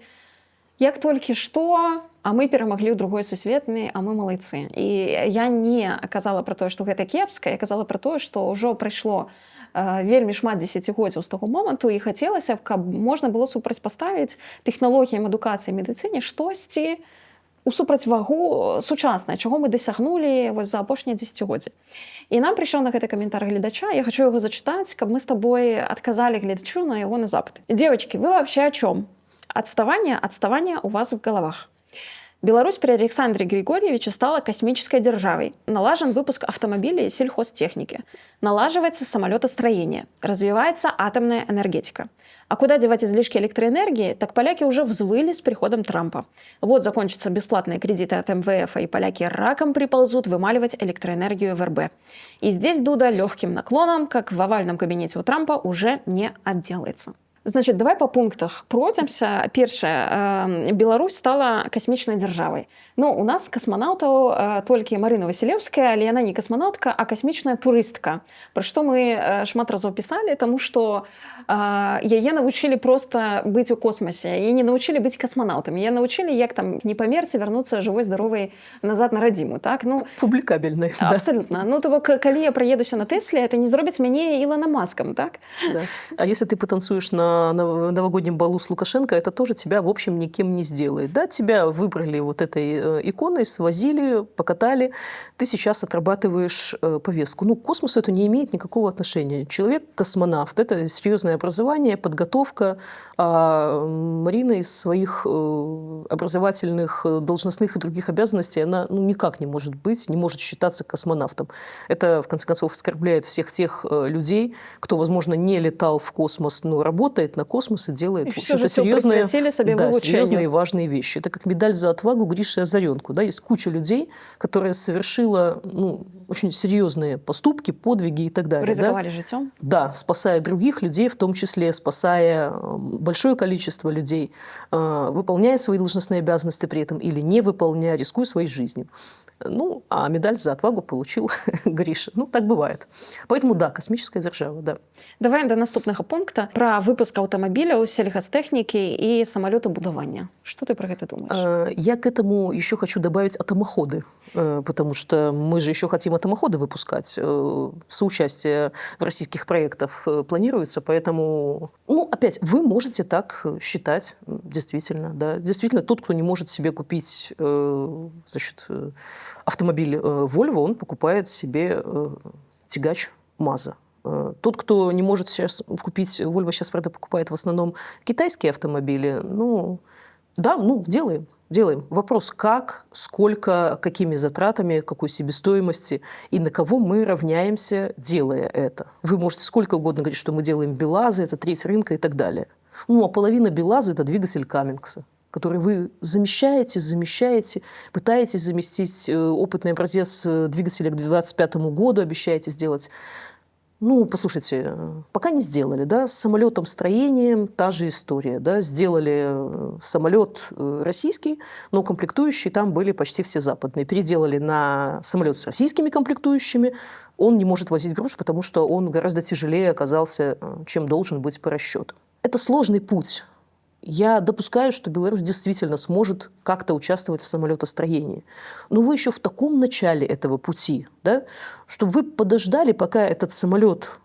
Як толькі што, а мы перамаглі ў другой сусветнай, а мы малайцы. І я не казала пра тое, што гэта кепска, я казала пра тое, што ўжо прайшло вельмі шмат дзесяцігоддзяў з таго моманту, і хацелася б, каб можна было супрацьпаставіць тэхналогіям адукацыі і медыцыне штосьці у супрацьвагу сучаснае, чаго мы дасягнулі вось за апошнія дзесяцігоддзі. І нам прыйшоў на гэты каментар гледача, я хочу яго зачытаць, каб мы з табой адказалі гледачу на яго на запыты. Девочки, вы вообще о чем? Отставание у вас в головах. Беларусь при Александре Григорьевиче стала космической державой. Налажен выпуск автомобилей и сельхозтехники. Налаживается самолетостроение. Развивается атомная энергетика. А куда девать излишки электроэнергии, так поляки уже взвыли с приходом Трампа. Вот закончатся бесплатные кредиты от МВФ, и поляки раком приползут вымаливать электроэнергию в РБ. И здесь Дуда легким наклоном, как в овальном кабинете у Трампа, уже не отделается. Значит, давай по пунктах пройдемся. Першае, Беларусь стала космічнай дзяржавай. Ну, у нас касманаўтаў толькі Марына Васілеўская, але яна не касманаўтка, а касмічная турыстка. Пра што мы шмат разоў пісалі, таму што яе навучылі проста быць у космосе і не навучылі быць касманаўтамі. Яе навучылі, як там не памерці, вярнуцца жывой, здаровай назад на радзіму. Так? Ну, публікабельнай. Абсолютно. Ну, то бок, калі я праедуся на Тэсле, это не зробіць мяне Ілона Маскам, так? Да. А если ты потанцуешь на новогоднем балу с Лукашенко, это тоже тебя, в общем, никем не сделает. Да, тебя выбрали вот этой иконой, свозили, покатали. Ты сейчас отрабатываешь повестку. Ну, к космосу это не имеет никакого отношения. Человек-космонавт – это серьезное образование, подготовка. А Марина из своих образовательных, должностных и других обязанностей, она никак не может быть, не может считаться космонавтом. Это, в конце концов, оскорбляет всех тех людей, кто, возможно, не летал в космос, но работает работает на космос и делает И всё в общем-то, жыццё серьезные, прысвяцілі сабе да, вывучэнню. серьезные и важные вещи. Это как медаль за отвагу Гриши Озаренку. Да? Есть куча людей, которая совершила очень серьезные поступки, подвиги и так далее. Ризиковали жыццём? Да, спасая других людей, в том числе спасая большое количество людей, выполняя свои должностные обязанности при этом или не выполняя, рискуя своей жизнью. А медаль за отвагу получил Гриша. Так бывает. Поэтому, да, космическая держава, да. Давай до наступнага пункта пра выпуск аўтамабіляў, сельгастэхнікі і самалётабудавання. Что ты про гэта думаешь? Я к этому еще хочу добавить атомоходы, потому что мы же еще хотим атомоходы выпускать. Соучастие в российских проектах планируется, поэтому, опять, вы можете так считать, действительно, да. Действительно, тот, кто не может себе купить, автомобиль Volvo, он покупает себе тягач Маза. Тот, кто не может сейчас купить Volvo, сейчас, правда, покупает в основном китайские автомобили. Делаем. Вопрос, как, сколько, какими затратами, какой себестоимости и на кого мы равняемся, делая это. Вы можете сколько угодно говорить, что мы делаем БелАЗы, это треть рынка и так далее. А половина БелАЗа – это двигатель Каммингса, который вы замещаете, пытаетесь заместить опытный образец двигателя к 2025 году, обещаете сделать. Послушайте, пока не сделали, да, с самолетом-строением та же история, да, сделали самолет российский, но комплектующие там были почти все западные. Переделали на самолет с российскими комплектующими, он не может возить груз, потому что он гораздо тяжелее оказался, чем должен быть по расчету. Это сложный путь. Я допускаю, что Беларусь действительно сможет как-то участвовать в самолетостроении. Но вы еще в таком начале этого пути, да, чтобы вы подождали, пока этот самолет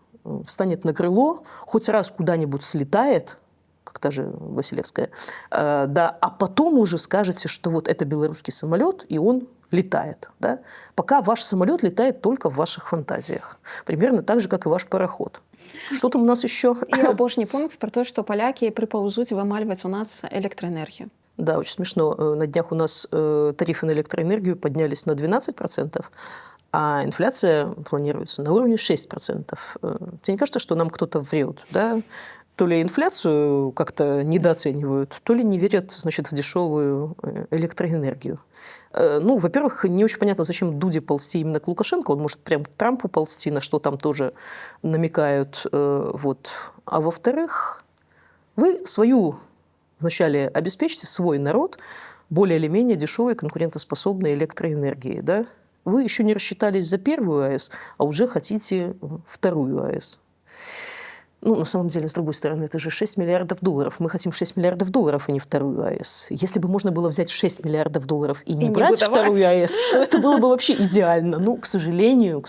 встанет на крыло, хоть раз куда-нибудь слетает, как та же Василевская, а потом уже скажете, что вот это белорусский самолет, и он летает. Да? Пока ваш самолет летает только в ваших фантазиях. Примерно так же, как и ваш пароход. Что там у нас еще? И апошні пункт про то, что поляки припаузуть вымаливать у нас электроэнергию. Да, очень смешно. На днях у нас тарифы на электроэнергию поднялись на 12%, а инфляция планируется на уровне 6%. Тебе не кажется, что нам кто-то врет, да? То ли инфляцию как-то недооценивают, то ли не верят, в дешевую электроэнергию. Во-первых, не очень понятно, зачем Дуде ползти именно к Лукашенко. Он может прям к Трампу ползти, на что там тоже намекают. А во-вторых, вы вначале обеспечьте свой народ более или менее дешевой конкурентоспособной электроэнергией. Да? Вы еще не рассчитались за первую АЭС, а уже хотите вторую АЭС. На самом деле, с другой стороны, это же 6 миллиардов долларов. Мы хотим 6 миллиардов долларов, а не вторую АЭС. Если бы можно было взять 6 миллиардов долларов и не брать вторую АЭС, то это было бы вообще идеально. К сожалению.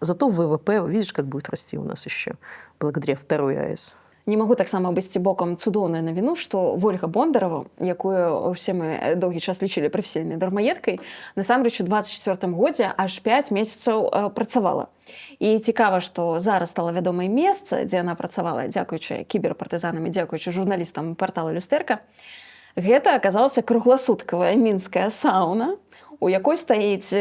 Зато ВВП, видишь, как будет расти у нас еще, благодаря второй АЭС. Не магу таксама абысці бокам цудоўную навіну, што Ольга Бондарова, якую ўсе мы доўгі час лічылі прафесійнай дармаедкай, насамрэч у 24 годзе аж 5 месяцаў працавала. І цікава, што зараз стала вядомае месца, дзе яна працавала, дзякуючы кіберпартызанам і дзякуючы журналістам партала Люстэрка. Гэта аказалася кругласуткавая мінская сауна, у якой стаіць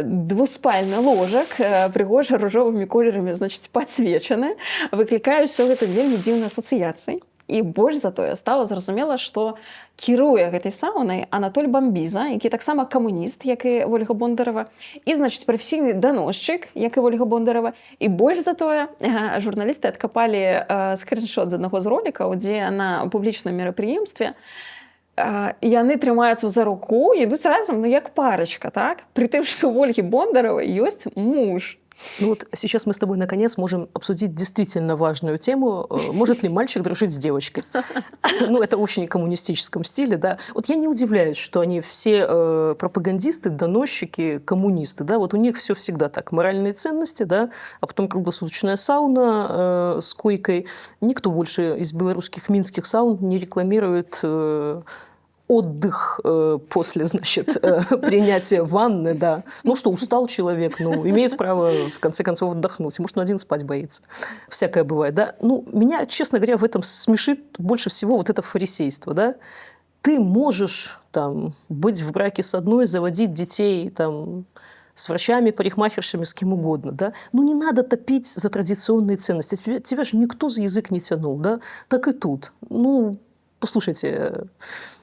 двуспальны ложак, прыгожа ружовымі колерамі, падсвечаны, выклікаюць усё гэта вельмі дзіўныя асацыяцыі. І больш за тое стала зразумела, што кіруе гэтай саунай Анатоль Бамбіза, які таксама камуніст, як і Ольга Бондарова, і, прафесійны даносчык, як і Ольга Бондарова. І больш за тое, журналісты адкапалі скриншот з аднаго з ролікаў, дзе на публічным мерапрыемстве яны трымаюцца за руку і ідуць разам, як парочка, так? При тым, што у Ольгі Бондаровой ёсць муж. Сейчас мы с тобой наконец можем обсудить действительно важную тему. Может ли мальчик дружить с девочкой? Это очень коммунистическом стиле, да. Я не удивляюсь, что они все пропагандисты, доносчики, коммунисты, да. У них все всегда так. Моральные ценности, да, а потом круглосуточная сауна с койкой. Никто больше из белорусских минских саун не рекламирует отдых после, принятия ванны, да. Устал человек, имеет право, в конце концов, отдохнуть. Может, он один спать боится. Всякое бывает, да. Меня, честно говоря, в этом смешит больше всего это фарисейство, да. Ты можешь, быть в браке с одной, заводить детей, с врачами, парикмахершами, с кем угодно, да. Ну, не надо топить за традиционные ценности. Тебя же никто за язык не тянул, да. Так и тут. Ну, послушайте,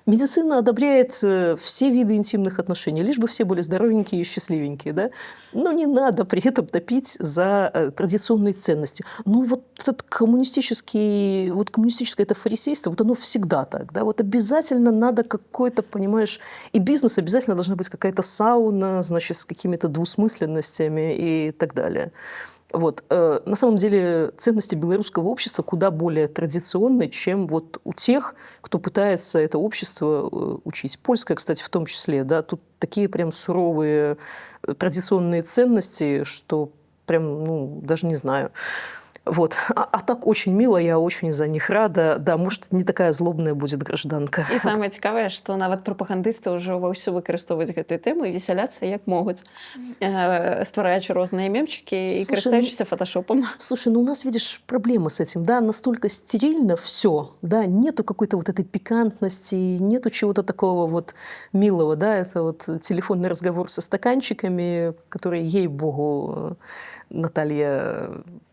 медицина одобряет все виды интимных отношений, лишь бы все были здоровенькие и счастливенькие, да? Но не надо при этом топить за традиционные ценности. Ну, вот этот коммунистическое это фарисейство, вот оно всегда так, да? Вот обязательно надо какой-то, понимаешь, и бизнес обязательно должна быть какая-то сауна, значит, с какими-то двусмысленностями и так далее. Вот. На самом деле ценности белорусского общества куда более традиционные, чем вот у тех, кто пытается это общество учить. Польское, кстати, в том числе. Да, тут такие прям суровые традиционные ценности, что прям, ну, даже не знаю. Вот. А так очень мило, я очень за них рада. Да, может, не такая злобная будет гражданка. І самае цікавае, што нават прапагандысты ўжо ва ўсё выкарыстоўваюць гэтую тэму і весяляцца як могуць, ствараючы розныя мемчики и карыстаючыся фотошопом. Слушай, ну у нас, видишь, проблемы с этим, да, настолько стерильно все, да, нету какой-то вот этой пикантности, нету чего-то такого вот милого, да, это вот телефонный разговор со стаканчиками, которые, ей-богу, Наталья,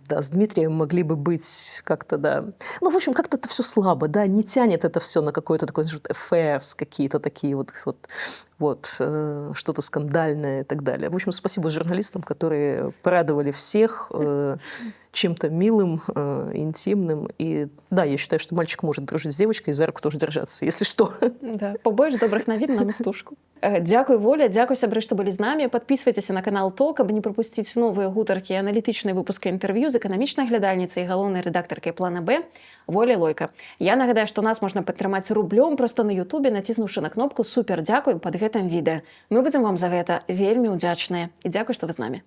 да, с Дмитрием могли бы быть как-то, да. Ну, в общем, как-то это все слабо, да, не тянет это все на какой-то такой, affairs какие-то такие вот что-то скандальное и так далее. В общем, спасибо журналистам, которые порадовали всех чем-то милым, интимным. И да, я считаю, что мальчик может дружить с девочкой и за руку тоже держаться, если что. Да, побольше добрых навін на мастушку. Дзякуй, Воля, дзякуй, сябры, што былі з намі. Падпісвайцеся на канал ТОК, каб не прапусціць новыя гутаркі, аналітычныя выпуски інтэрв'ю з эканамічнай глядальніцай і галоўнай рэдактаркай Плана Б Воляй Лойка. Я нагадаю, што нас можна падтрымаць рублём проста на Ютубе, націснуўшы на кнопку «Супер, дзякуй» пад гэтым відэа. Мы будзем вам за гэта вельмі ўдзячныя. І дзякуй, што вы з намі.